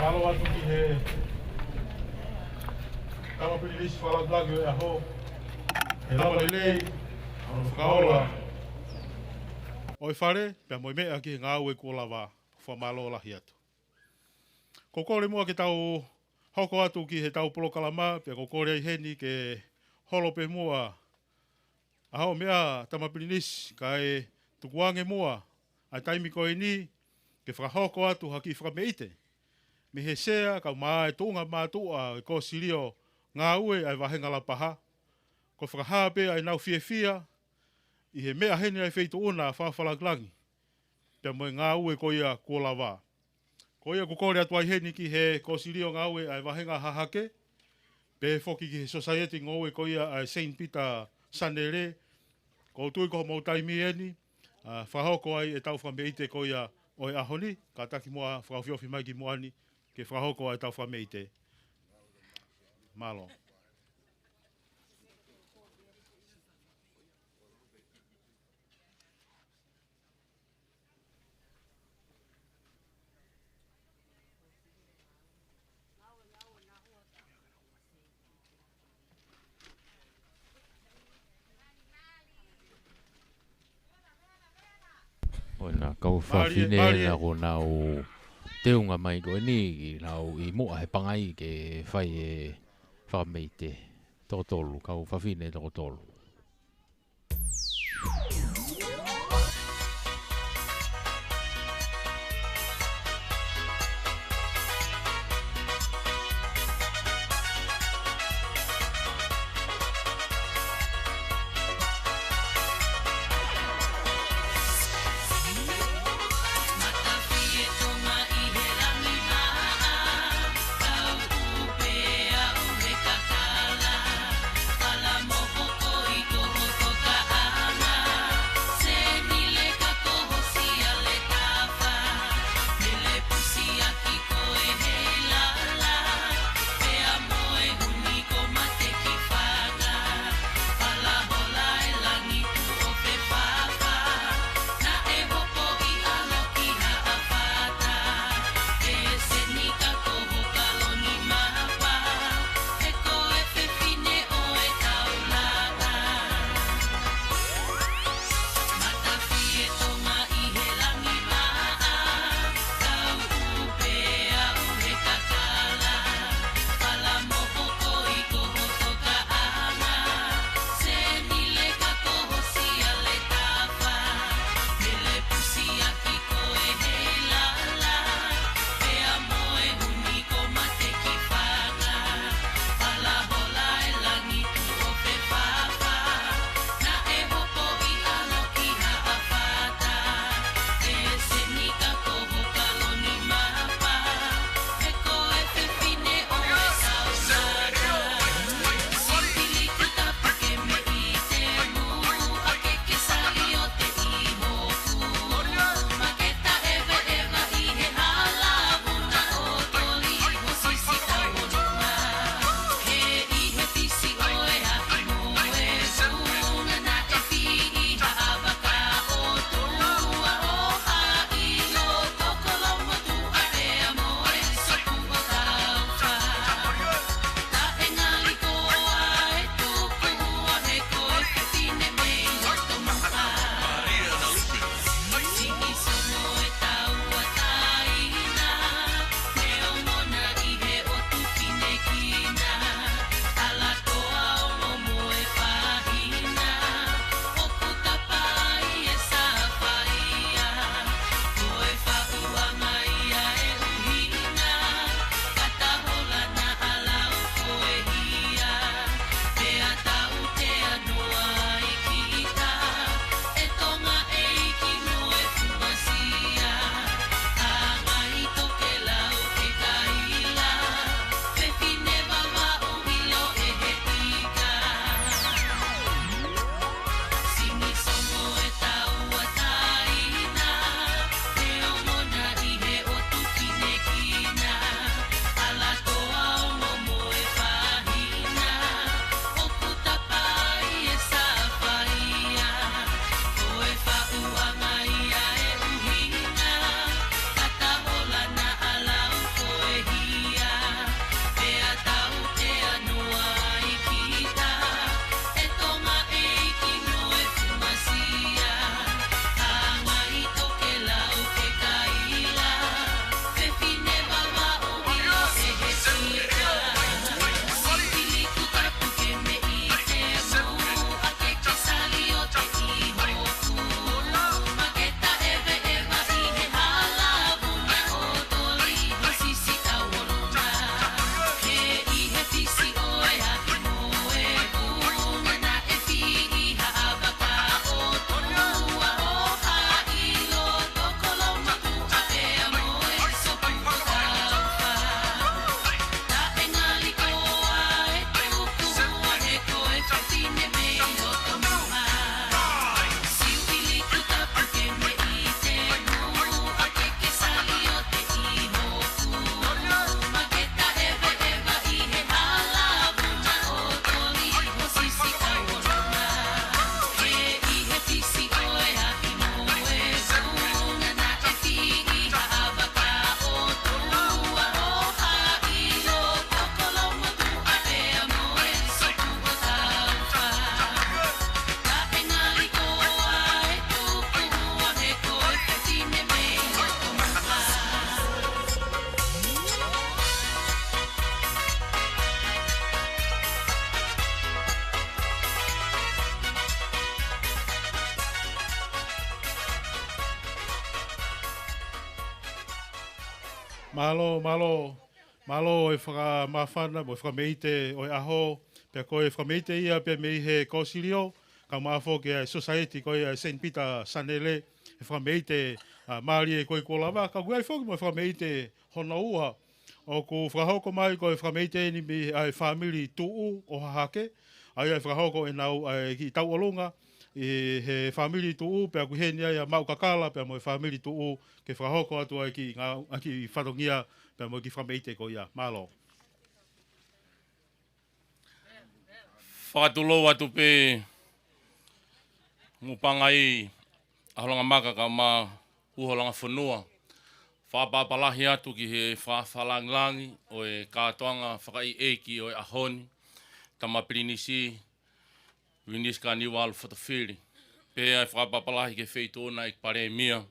Malo atu ki he kama pililisi wala blagi e aho. E lawa lelei, ono whakaola. Oi whare, pia moi mea ki ngā ue ko lawa, wha malo lahi atu. Ko kore mua ke tau hoko atu ki he tau polo kalama, pia ko kore ai heni ke holope mua. Aho mea tamapirinisi, ka e tukuange mua, ai taimi koe ni, ke whakahoko atu haki whakameite. Me he sea, ka maa e tunga mātua, e ko sirio ngā ue ai wahenga la paha. Ko whakahape ai nau fia, i he mea heni ai wheitu una whawhalaglangi. Pia moe ngā ue ko ia kua lawa. Ko ia kukore atu ai heni ki he ko sirio ngā ue ai wahenga hahake. Pe foki ki he society ngō ue ko ia ai St. Peter Sanere. Ko tui ko mau taimi eni. Whahoko ai e tau whameite ko ia oi ahoni. Ka taki mua whakawhiofi mai ki moani. Ke whahoko ai tau whameite. Malo. Ona kau whawhine na ko nau teunga mai ko ni nau I mua he pangai ke whai e whameite tokotolu, kau whawhine tokotolu. Malo e whaka mawhana, mo e whakameite o e aho, pia koe whakameite ia, pia mei he kōsirio, ka mawho ke society koe St. Peter Sanele, e whakameite maari e koe kōlawa, ka kuai whoki mo e whakameite hona ua, o ku whakahoko mai koe whakameite ni mi ai family tuu o hahake, ai ai whakahoko e nau ki tau olunga, i he family tuu, pia kuheni ai a mau kakala, pia mo e family tuu, ke whakahoko atu ai ki whatongia, pia mo ki whakameite ko ia, malo. Whakatulo atu pe mupangai aholanga maka ka ma uholanga whanua. Whapapalahi atu ki he whawhalangilangi o e kātoanga whakai eiki o e ahoni. Tama pirinisi, Winiska Niwalu Whatawhiri. Pea e whapapalahi ke wheitona e pare mia.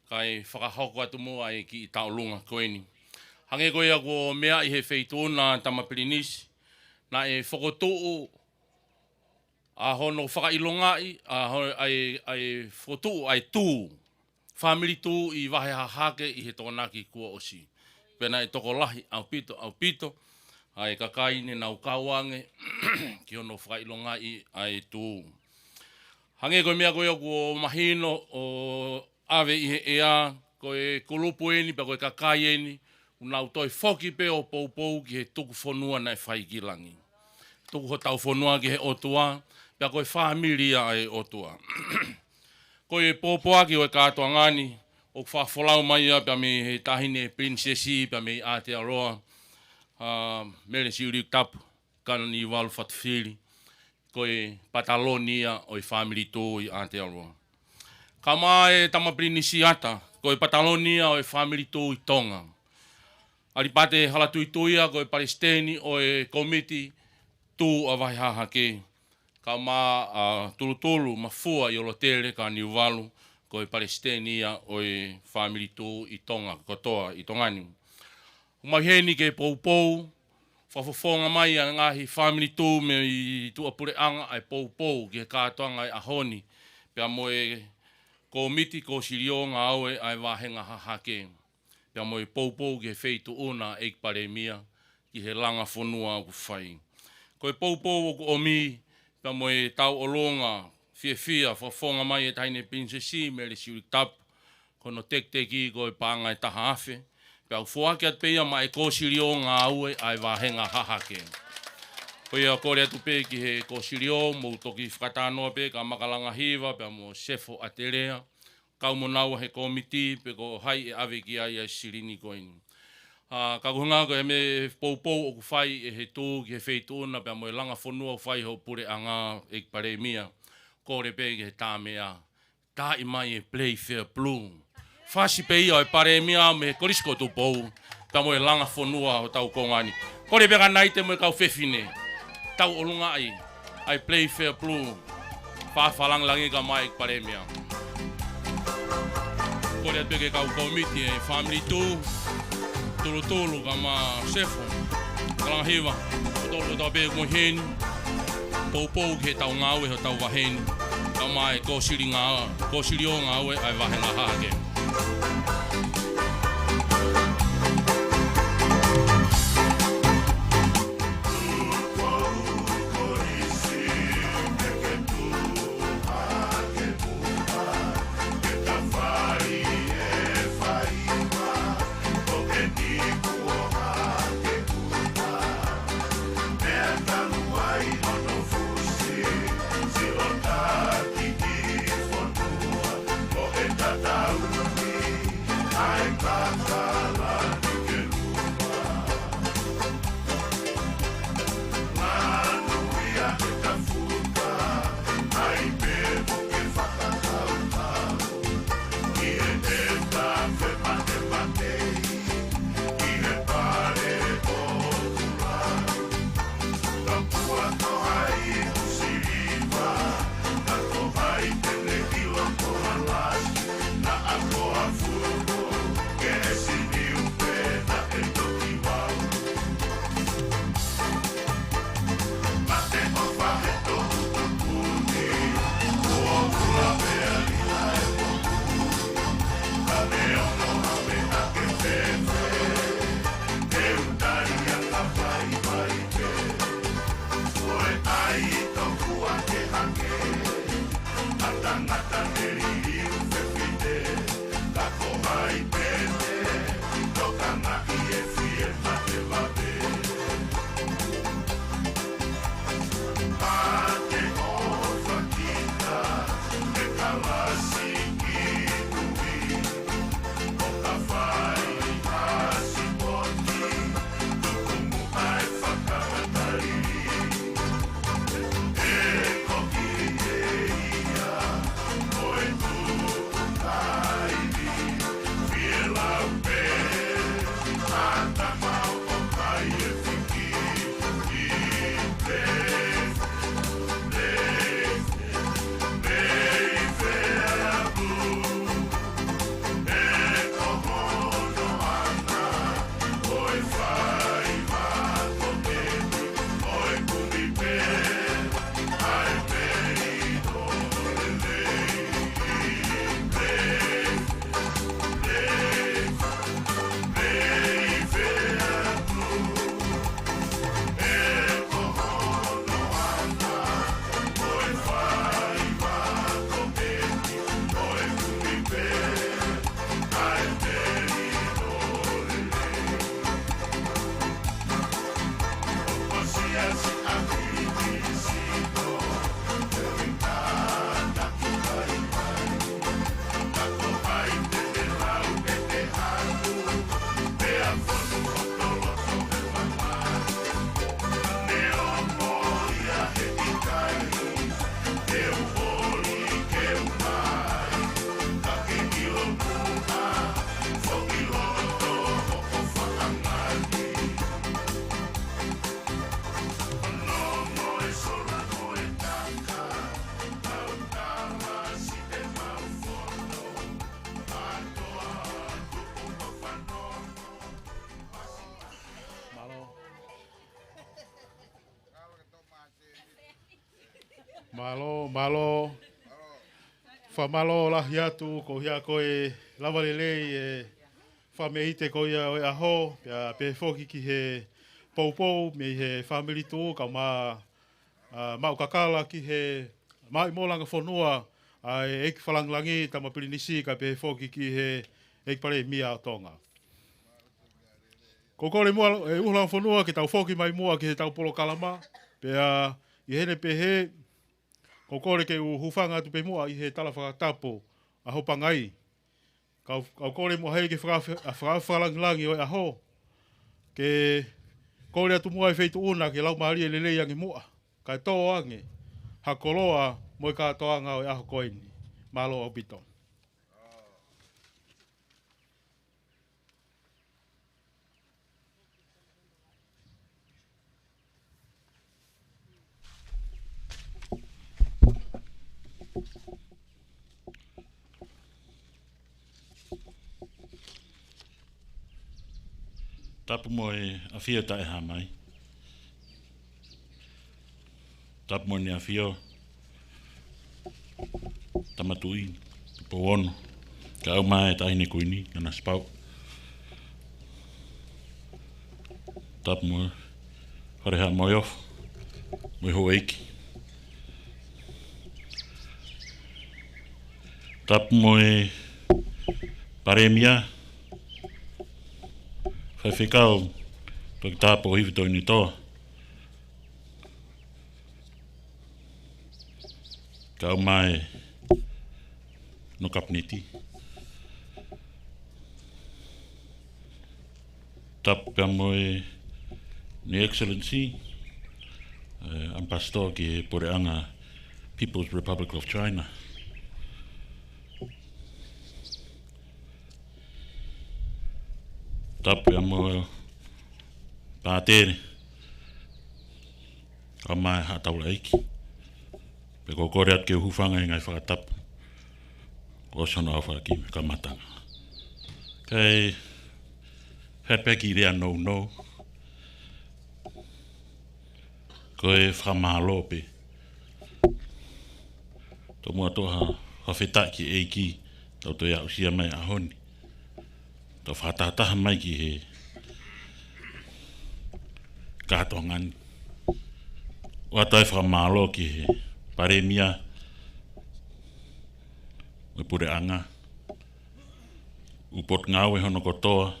Kai whakahoko atu mua e ki i taulunga koeni. Hange koe ako mea i he wheitona tama pirinisi. Na e whakotuu a hono whakailongai, ai whakotuu ai tū. Family tū i wahe hahake i he tōnaki kua osi. Pena e toko lahi au pito. Ai kakaine nau kauange ki hono whakailongai ai tū. Hange koe mea koe ako mahino o ave i he ea, koe kulupu eni, pa koe kakai eni, unau toi whoki pe o poupou ki he tuku whanua nei whaikilangi. Tuku ho tau whanua ki he otua, pia koe whamilia ai otua. Koe pōpoa ki oe kātua ngani, o whawholau mai a pia me he tahine princessi, pia me Aotearoa, mere siuri tapu, kanani walu Whatawhiri, koe Patalonia o i family tō i Aotearoa. Kama e tama prinisi ata, koe Patalonia o i family tō i Tonga. Aripate halatu i tuia koe Palestini o e komiti tū a waihaha ke. Kama tulutulu mafua i olotere ka niuwalu koe Palestinia o i family tū i Tonga, kotoa i Tongani. Umaheni ke poupou, whafofonga mai a ngahi family tū me i tuapureanga ai poupou ki he kātoanga ai ahoni. Pea moe komiti ko sirio ngā aue ai wahenga hahake. Pea moe poupou ki he feitu una eik pare mia ki he langa whanua ku whai. Koe poupou o ku omi, pea moe tau olonga, fia, whafonga mai e taine princessi me le siuri tapu, kono tek-teki koe pāngai taha awhe. Pea ufuake at peia mai kōsirio ngā aue ai wahenga hahake. Koe a kore atu pe ki he kōsirio, mou toki whakatanoa pe ka makalanga hiwa, pea mo sefo aterea. Kau mo naua he komiti, pe ko hai e ave ki ai ai sirini koini. Ka kuhunga ko he me poupou o ku whai e he tū ki he wheituna, pea mo e langa whanua o whai ho pure a ngā e pare mia. Kore pe ki he tāmea. Tā i mai e Playfair Blue. Whasi pe ia o e pare mia me he korisko tu pou, pea mo e langa whanua o tau kongani. Kore pe ka naite mo e kau whewhine. Tau olunga ai Playfair Blue. Whawhalanglangi ka mai e pare mia. Kore at peke kau komiti e family tū, tulu ka ma sefo, kalanga hiwa, tolo tau peke mo heni, poupou ke tau ngāwe ho tau waheni, ka mai kōsirio ngāwe ai wahenga hake. Esse mil pés. Malo. Whamalo lahi atu ko hia koe lava lelei e whameite ko ia o aho pia pe foki ki he poupou me he whamiri tō ka mau kakala ki he mai mōlanga whanua ai eki whalanglangi tama pirinisi ka pe foki ki he eki pare mia o tonga. Ko kore mua e uhlanga whanua ki tau foki mai mua ki he tau polo kalama pia i hene pe he ko kore ke u hufanga tu pe mua i he tala whakatapo a hopangai. Kau kore mua hei ke whakalangilangi o aho. Ke kore atu mua i feitu una ke lau maari e lelei angi mua. Kai tō ange. Ha koloa mo i kātoanga o aho koini. Malo o pito. Tapu mo e awhia tae ha mai. Tapu mo ni awhia tamatui, po ono. Ka au mai tae ne kuini, ngana spau. Tapu mo hore ha moi off, moi ho eiki. Tapu mo e paremia, whaiwhikau, tō ki tāpo hiwi tō ni toa. Ka au mai no kapniti. Tapu pia mo e ni Excellency, Ambassador ki Poreanga People's Republic of China. Tapu ya mo pātere ka mai hataula eiki pe ko kore at ke hufanga i ngai whakatapu ko sono au whaki me ka matanga kei hepeki rea no ko e whamalo pe to mua toha hawhetaki eiki tau to ia usia mai ahoni to whatataha mai ki he kātongani. Watai whamalo ki he paremia me Pureanga. Upot ngau e hono kotoa.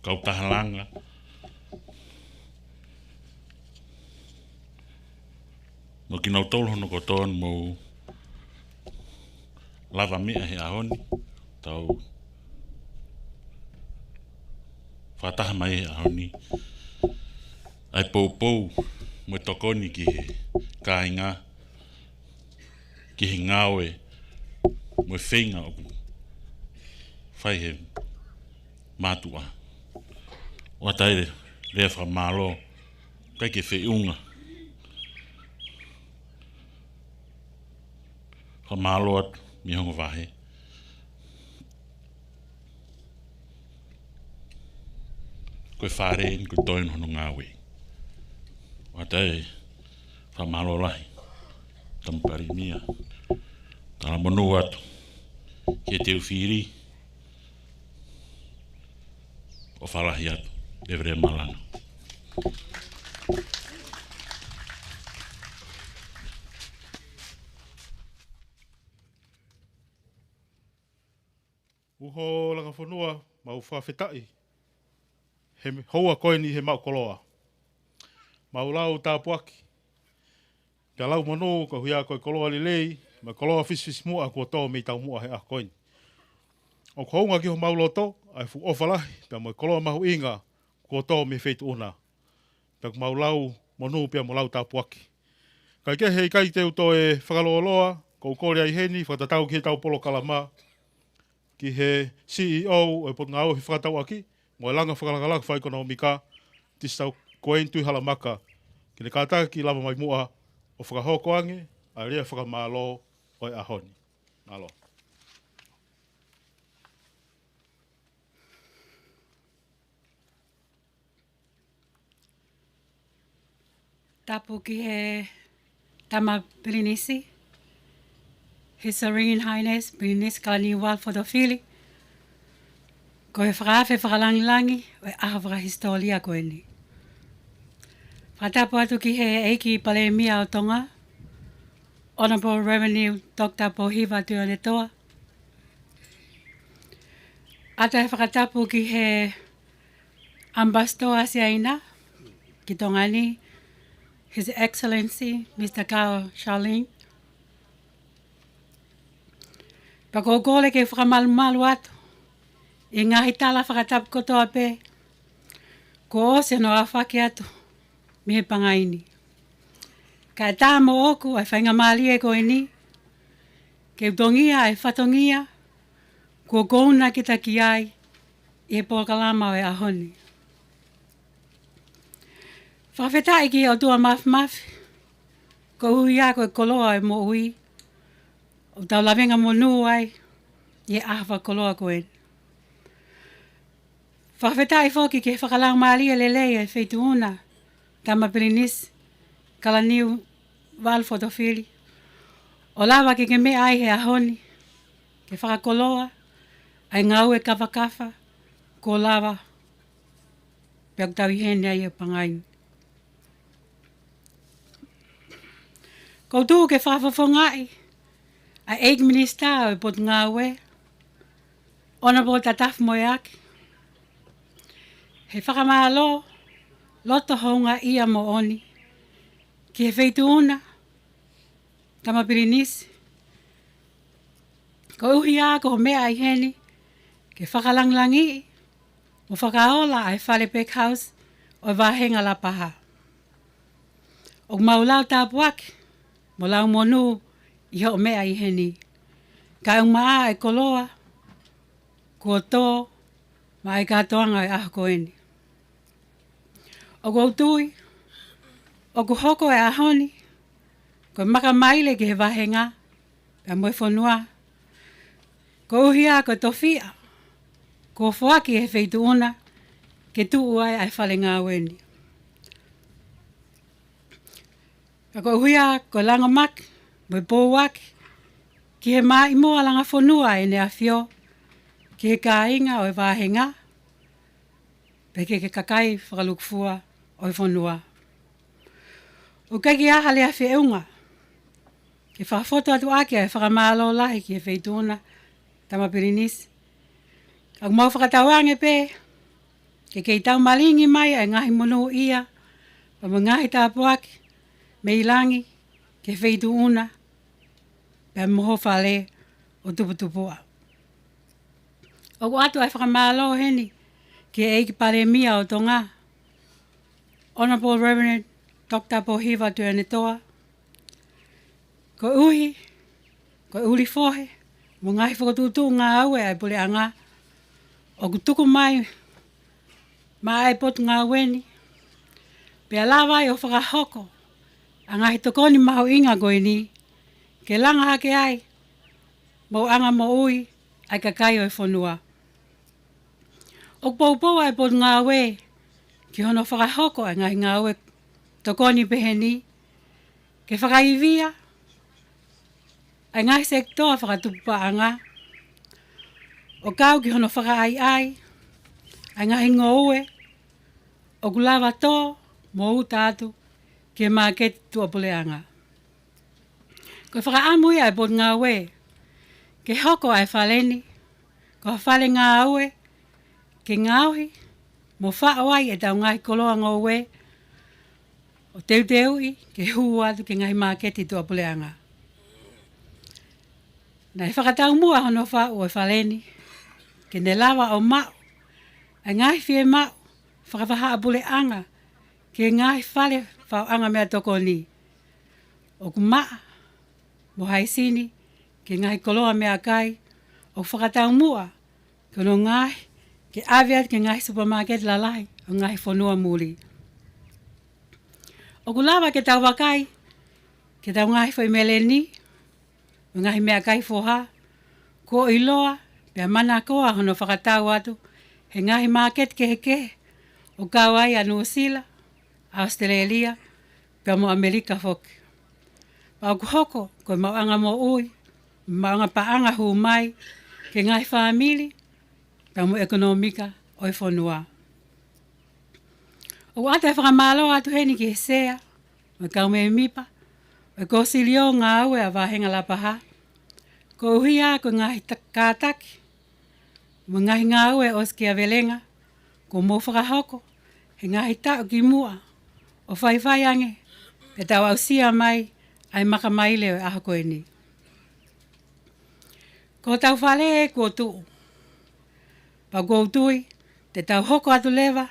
Kautahalanga. Mo ki nau tolu hono kotoa mo lava mea he ahoni, tau whataha mai he ahoni. Ai pou mo tokoni ki he kāinga, ki he ngawe, mo whenga o whai he mātua. Wa taire rea whamalo, kai ke whiunga. Whamalo atu. Mi hongo wahe. Koe whare, koe toin hono ngāwe. Watai, whamalo lahi. Tampari mia. Tala monu atu. Ke teu whiri. O whalahi atu. Evre malana. Uho langa whanua, mau whawhetai. He hoa koini he mau koloa. Mau lau tāpuaki. Kia lau manu, ka huia koe koloa lilei, ma koloa fisfis mua kua tō mei tau mua he a koini. O kounga ki ho mau loto, ai fu ofalahi, pia mo koloa mahu inga, kua tō me feitu una. Pia mau lau manu, pia mo lau tāpuaki. Kai ke hei kai teu tō e whakaloaloa, kou kore ai heni, whakatatau ki he tau polo kalama, ki he CEO o e potngao hi whakatau aki, mo e langa whakalangalaka whaekonomika, tistau koentui halamaka, ki ne kātaka ki lama mai mua o whakahoko ange, a rea whakamalo o e ahoni. Malo. Tapu ki he Tama Pirinisi, His Serene Highness Pirinisi Kalani Walfordofili, ko he whakawhi whakalangilangi o e ahawhaka historia koe ni. Whatapu atu ki he eiki Palemia o Tonga, Honourable Revenue Dr. Pohiva Tuanetoa. Ata he whakatapu ki he Ambassador Asiaina, ki Tongani, His Excellency, Mr. Kao Charlene. Pakokole ke whakamalumalu atu, I ngahi tala whakatapu kotoa pe, ko ose no awhake atu, me pangaini. Ka tā mo oku ai whainga maali e koe ni, ke utongia ai whatongia, ko kouna kita ki ai, I pokalama o e ahoni. Whawhetai ki o tua mafi, ko hui a koe koloa e mo ui, o tau lawenga mo nuu ai, I ahwa koloa koe. Whawhetai whoki ke whakalang maali e lelei e wheituuna, Tama Pirinisi, Kalaniu Walfordofili. O lawa ke me ai he ahoni, ke whakakoloa, ai ngau e kawa, ko lawa, pia kutawi hene ai e pangaini. Koutu ke whawhawhangai, ai eik minista o e pot ngau e, Honourable Tataf Moeaki. He whakamalo, loto honga ia mo oni, ki he wheituuna, Tama Pirinisi. Ko uhi a ko mea I heni, ke whakalanglangi, o whakaola ai whale Peck House, o wahenga la paha. O maulau tāpuaki, mo lau monu, I ho mea I heni. Ka umaa e koloa, ko tō, ma e katoanga e ahko eni. O koutui, o kuhoko e ahoni, ko maka maile ki he wahenga, pe moe whanua. Ko uhia ko tofia, ko whaki he wheituuna, ke tuu ai ai whale ngā weni. Ko uhia ko langa maki, moe pōwaki, ki he mai moa langa whanua e ne awhio, ki he kāinga o e wahenga, pe ke kakai whakalukfua o e whanua. O kaki aha lea whieunga, ke whakafoto atu ake e whakamalo lahi ki he wheituuna, Tama Pirinisi. Ak mau whakatawange pe, ke kei tau malingi mai ai ngahi monu ia, pa mo ngahi tāpuaki, me ilangi, ke wheituuna, pe moho whale o tuputupua. O atu ai whakamalo heni, ke eiki Palemia o Tonga, Honourable Reverend Dr. Pohiva Tuanetoa. Ko uhi, ko uli fohe, mo ngahi whakatutu ngā aue ai pule anga, o kutuku mai, ma ai pot ngā weni, pe alawai o whakahoko, a ngahi tokoni maho inga koe ni, ke langa hake ai, mo anga mo ui, ai kakai o e whanua. O poupou ai pot ngā we, ki hono whakahoko ai ngahi ngā we, tokoni peheni, ke whakaivia, ai ngahi sektoa whakatupa anga, o kau ki hono whakaai ai, ai ngahi ngoue, o kulawa tō, mo utatu, ke māketi tua puleanga. Ko whakaamui ai pot ngā we, ke hoko ai whaleni, ko whale ngā aue, ke ngauhi, mo whaawai e tau ngahi koloa ngō we, o teuteui, ke huu atu ke ngahi māketi tua puleanga. Nai whakatau mua hono whau o whaleni, ke ne lawa o mau, ai ngahi whie mau, whakawhaha apule anga, ke ngahi whale whau anga mea toko ni. O kumaa, mo haisini, ke ngahi koloa mea kai, o whakatau mua, ke no ngahi, ke aviat ke ngahi supermarket lalai, o ngahi whanua muli. O kulawa ke tau wakai, ke tau ngahi whai meleni, o ngahi mea kai foha, ko iloa, pia mana koa hono whakatau atu, he ngahi market ke, o kawai a New Zealand, Australia, pia mo Amerika foki. Pau kuhoko, koe mauanga mo ui, mauanga paanga hu mai, ke ngai whaamili, pia mo ekonomika oi whanua. O ata e whakamalo atu heni ki he sea, me kau me mipa, me ko silio ngā ue a wahenga la paha, ko uhia ko ngahi kātaki, mo ngahi ngā ue os ki a velenga, ko mō whakahoko, he ngahi tau ki mua, o whaiwhai ange, e tau au sia mai, ai maka mai leo e aha koe ni. Ko tau whale e kua tuu, pa kua tui, te tau hoko atu lewa,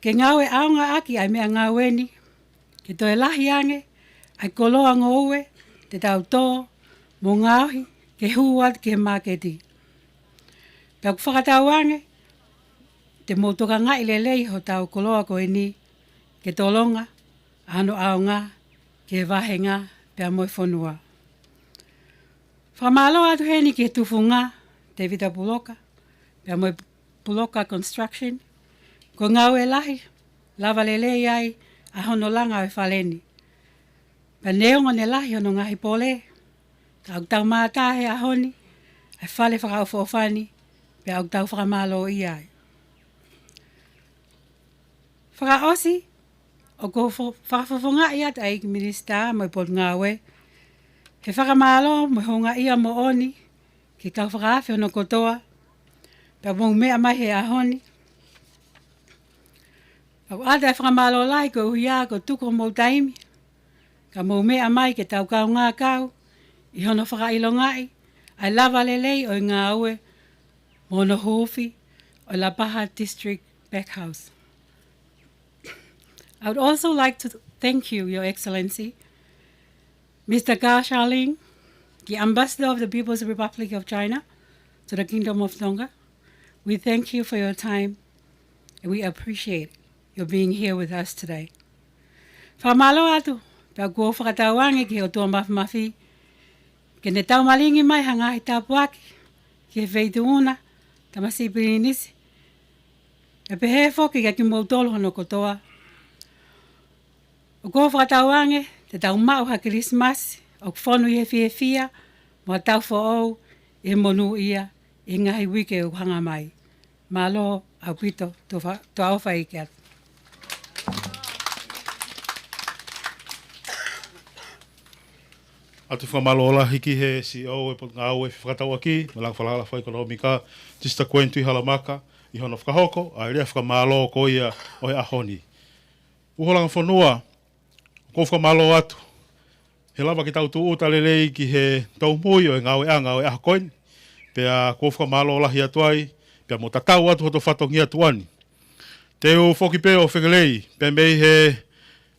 ke ngawe aonga aki ai mea ngawe ni, ke toe lahi ange, ai koloa ngō ue, te tau tō, mō ngāhi, ke huat ke maketi. Pea ku whakatau ange, te mōtoka ngai lelei ho tau koloa koe ni, ke tolonga, ano aonga, ke wahenga, pea moi whanua. Whamalo atu heni ke tufunga, te Vita Puloka, pea moi Puloka Construction, ko ngau e lahi, lava lelei ai, a hono langa e whaleni. Pa neonga ne lahi hono ngahi pole, ka au tau mātahe a honi, ai whale whakau whofani, pe au tau whakamalo i ai. Whakaosi, o ko whakawhawhonga i at ai ki minista mo i pot ngawe, he whakamalo mo honga ia mo oni, ki kau whakawhi hono kotoa, pe mo mea mai he a honi, au ata e whakamalo lai ko uhiā ko tuko mō taimi, ka mō mea mai ke tau kau ngā kau, i hono whakailongai, ai lava lelei o ngā ue, mono hufi, o La Paha District Backhouse. I would also like to thank you, Your Excellency, Mr. Ga Shaoling, the Ambassador of the People's Republic of China to the Kingdom of Tonga. We thank you for your time, and we appreciate your being here with us today. Whamalo atu, pia kua whakatauange ki o tua mafi, ke ne tau malingi mai hanga i tāpuaki, ki he wheituuna, tamasi pirinisi. E pehe whoki ka ki mautolo hono kotoa. O kua whakatauange, te tau mau ha Christmas, o kwhonu i he fia, mo tau whaou, e monu ia, e ngahi wike o hanga mai. Malo au pito, to au whai ki atu. Atu whamalola hiki he CEO e pot ngā ue whakatau aki, me lang whalala whai ekonomika, tista kuentu i halamaka, i hono whakahoko, a rea whakamalo ko ia o he ahoni. Uholanga whanua, ko whamalo atu, he lava ki tau tu uta lelei ki he tau mui o e ngā ue anga o e ahakoini, pea ko whamalola hi atuai, pea mo tatau atu hoto whatongi atuani. Te u whoki pe o whengelei, pea mei he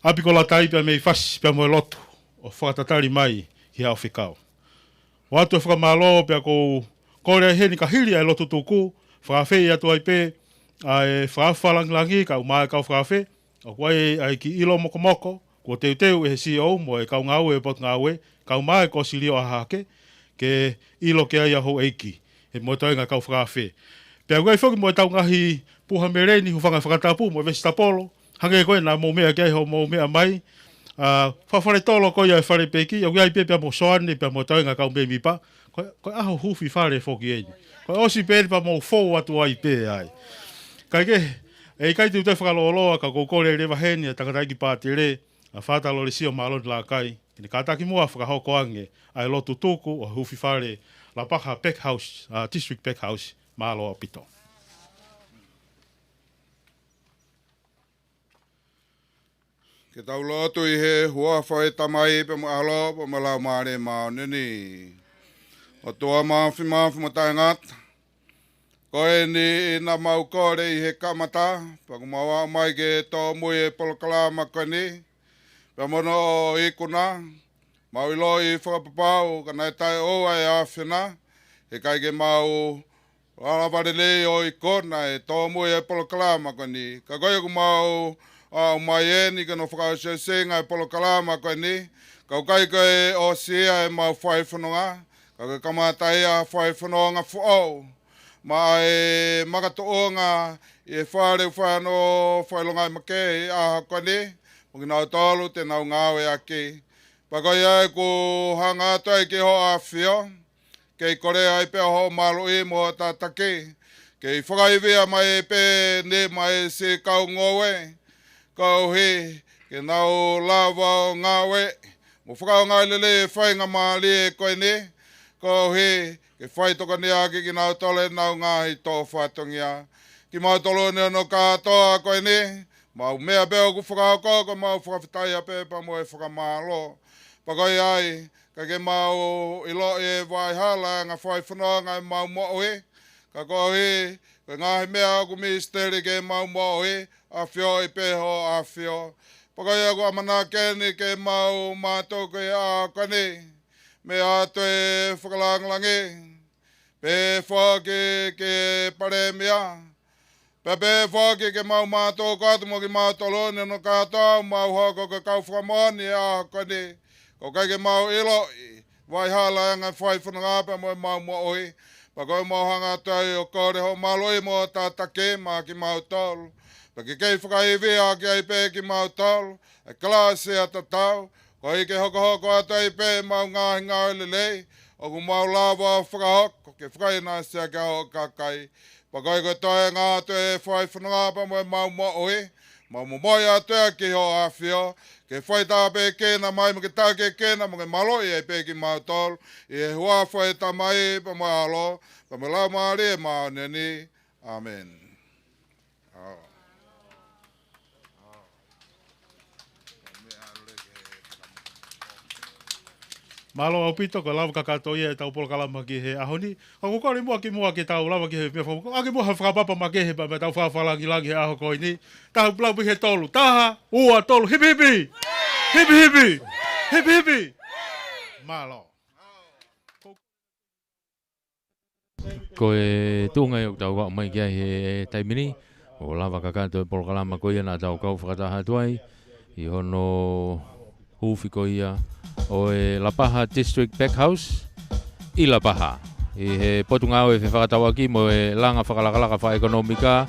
apikola tai, pea mei fasi, pea mo e lotu, o whakatatari mai, hi hao whikau. O atu e whakamalo pia ko kore heni ka hiri ai lotu tuku, whakawhi atu ai pe, ai whakawhalanglangi ka umai kau whakawhi, o kuai ai ki ilo moko moko, ko teu teu e he CEO mo e kau ngau e pot ngau e, ka umai ko silio ahake, ke ilo ke ai aho eiki, he mo toenga kau whakawhi. Pia kuai whoki mo e tau ngahi puha mereni hu whakatapu mo e vestapolo, hange koe na mo mea kei ho mo mea mai, whawhare tolo ko ia e whare peki, au iai pepea mo soane, pea mo taunga kau me mipa, koe aho hufi whare whoki eini. Koe osi pēri pa mo fōu atu ai pē ai. Kai ke, e kai te utai whakaloloa ka kōkore rewa heni a takataiki pāti re, a whātalo le sio maaloni la kai, kini kātaki mua whakahoko ange, ai lotu tōku o hufi whare La Paha Backhouse, District Backhouse, Māloa Pito. Ke tau lotu i he hua whae tamai pe mo alo pe mo lau maare mao nini. O toa mawhi mo tae ngata. Koe ni ina mau kore i he kamata. Pa ku mawa mai ke tō mui e polokalama koe ni. Pe mono i kuna. Mau i lo i whakapapau ka nai tae oa e awhina. He kai ke mau alawarele o i kona e tō mui e polokalama koe ni. Ka koe ku mau mai e ni ka no whakausenga e polokalama koe ni. Kau kai koe o sia e mau whai whanonga. Ka koe kamatai a whai whanonga whaau. Ma e makatoonga e whare whano whailonga i makei a koe ni. o ki nau tolu te nau ngāwe ake. Pakoi ai ku hanga toi ki ho a whio, kei kore ai pe ho malu i mo tatake, kei whakaiwea mai pe ne mai se kau ngowe, kau he, ke nau lawa o ngawe, mo whakao ngai lele whainga maali e koe ne, kau he, ke whai toka ni ake ki nau tole nau ngahi tō whatongia, ki mau tolo ne no katoa koe ne, mau mea beo ku whakao koko, mau whakawhitai a pepa mo e whakamalo, pakoi ai, ka ke mau ilo e vai hala, ngā whai whanua ngai mau mo e, ka ko he, ka ngahi mea ku misteri ke mau mo e, a whio i peho a whio. Pakoi aku amana keni ke mau mātou ke a kane, me ato e whakalanglangi, pe whake ke pare mea, pe whake ke mau mātou katu mo ki mau tolone no katoa, mau hoko ke kau whakamoni a kane, ko kai ke mau ilo, vai hala ngai whai whanangapa mo e mau mo oi, pakoi mau hanga tai o kore ho maloi mo tatake ma ki mau tolu, pake kei whakaiwi a ki ai pe ki mau tolu, e klase a tatau, ko i ke hoko atai pe mau ngahi ngau lelei, o ku mau lawa o whakahoko, ke whakaina sea ke ho kakai, pakoi ko toi ngā to e whai whanangapa mo e mau mo oi, mau mo moi atu e ki ho a whio, ke whai tā pe kena mai mo ke tā ke kena mo ke maloi e pe ki mau tolu, i e hua whai tā mai pa mo alo, pa mo lau maari e mau neni. Amen. Malo au pito ko lava kakato ia e tau polo kalama ki he ahoni. Ka kukori mua ki tau lava ki he mea whamu. Ake mua whakapapa ma ke he pa me tau whawhalangi langi he aho koi ni. Taha plau he tolu. Taha, ua tolu. Hipi hipi. Hipi hipi. Hipi hipi. Malo. Ko e tunga i o tau kau mai kia he taimini. O lava kakato e polo kalama ko ia na tau kau whakataha tuai. I hono hufi ko ia. O e Lapaha District Backhouse i Lapaha. I he potungau e whakatau aki mo e langa whakalakalaka wha ekonomika.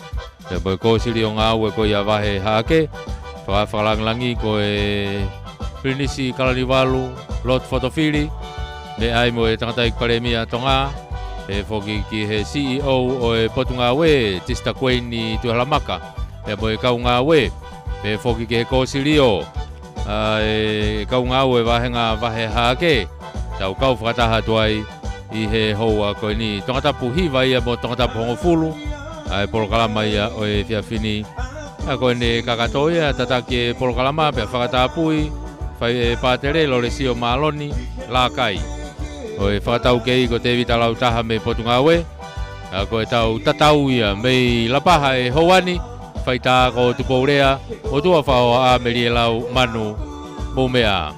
Te po e kōsiri o ngau e ko ia wahe haake. Whakalanglangi ko e Prinisi Kalaniwalu, Lord Fotofili. Me ai mo e tangatai paremia tonga. E whoki ki he CEO o e potungau e Tista Queen i Tuhalamaka. Te po e kaungau e. Me whoki ki he kōsiri o. E kau ngau e wahenga wahe haake, tau kau whakataha tuai i he hoa koe ni tongatapu hiwa ia mo tongatapu hongofulu, e polokalama ia o e whiawhini, a koe ne kakato ia tatake polokalama pia whakatapui, whai e pātere lore sio maaloni, la kai. O e whakatau kei ko te witalau taha me potungawe, a koe tau tatau ia mei Lapaha e hoani, whai tā ko tupourea, o tua whao a meri e lau manu mo mea.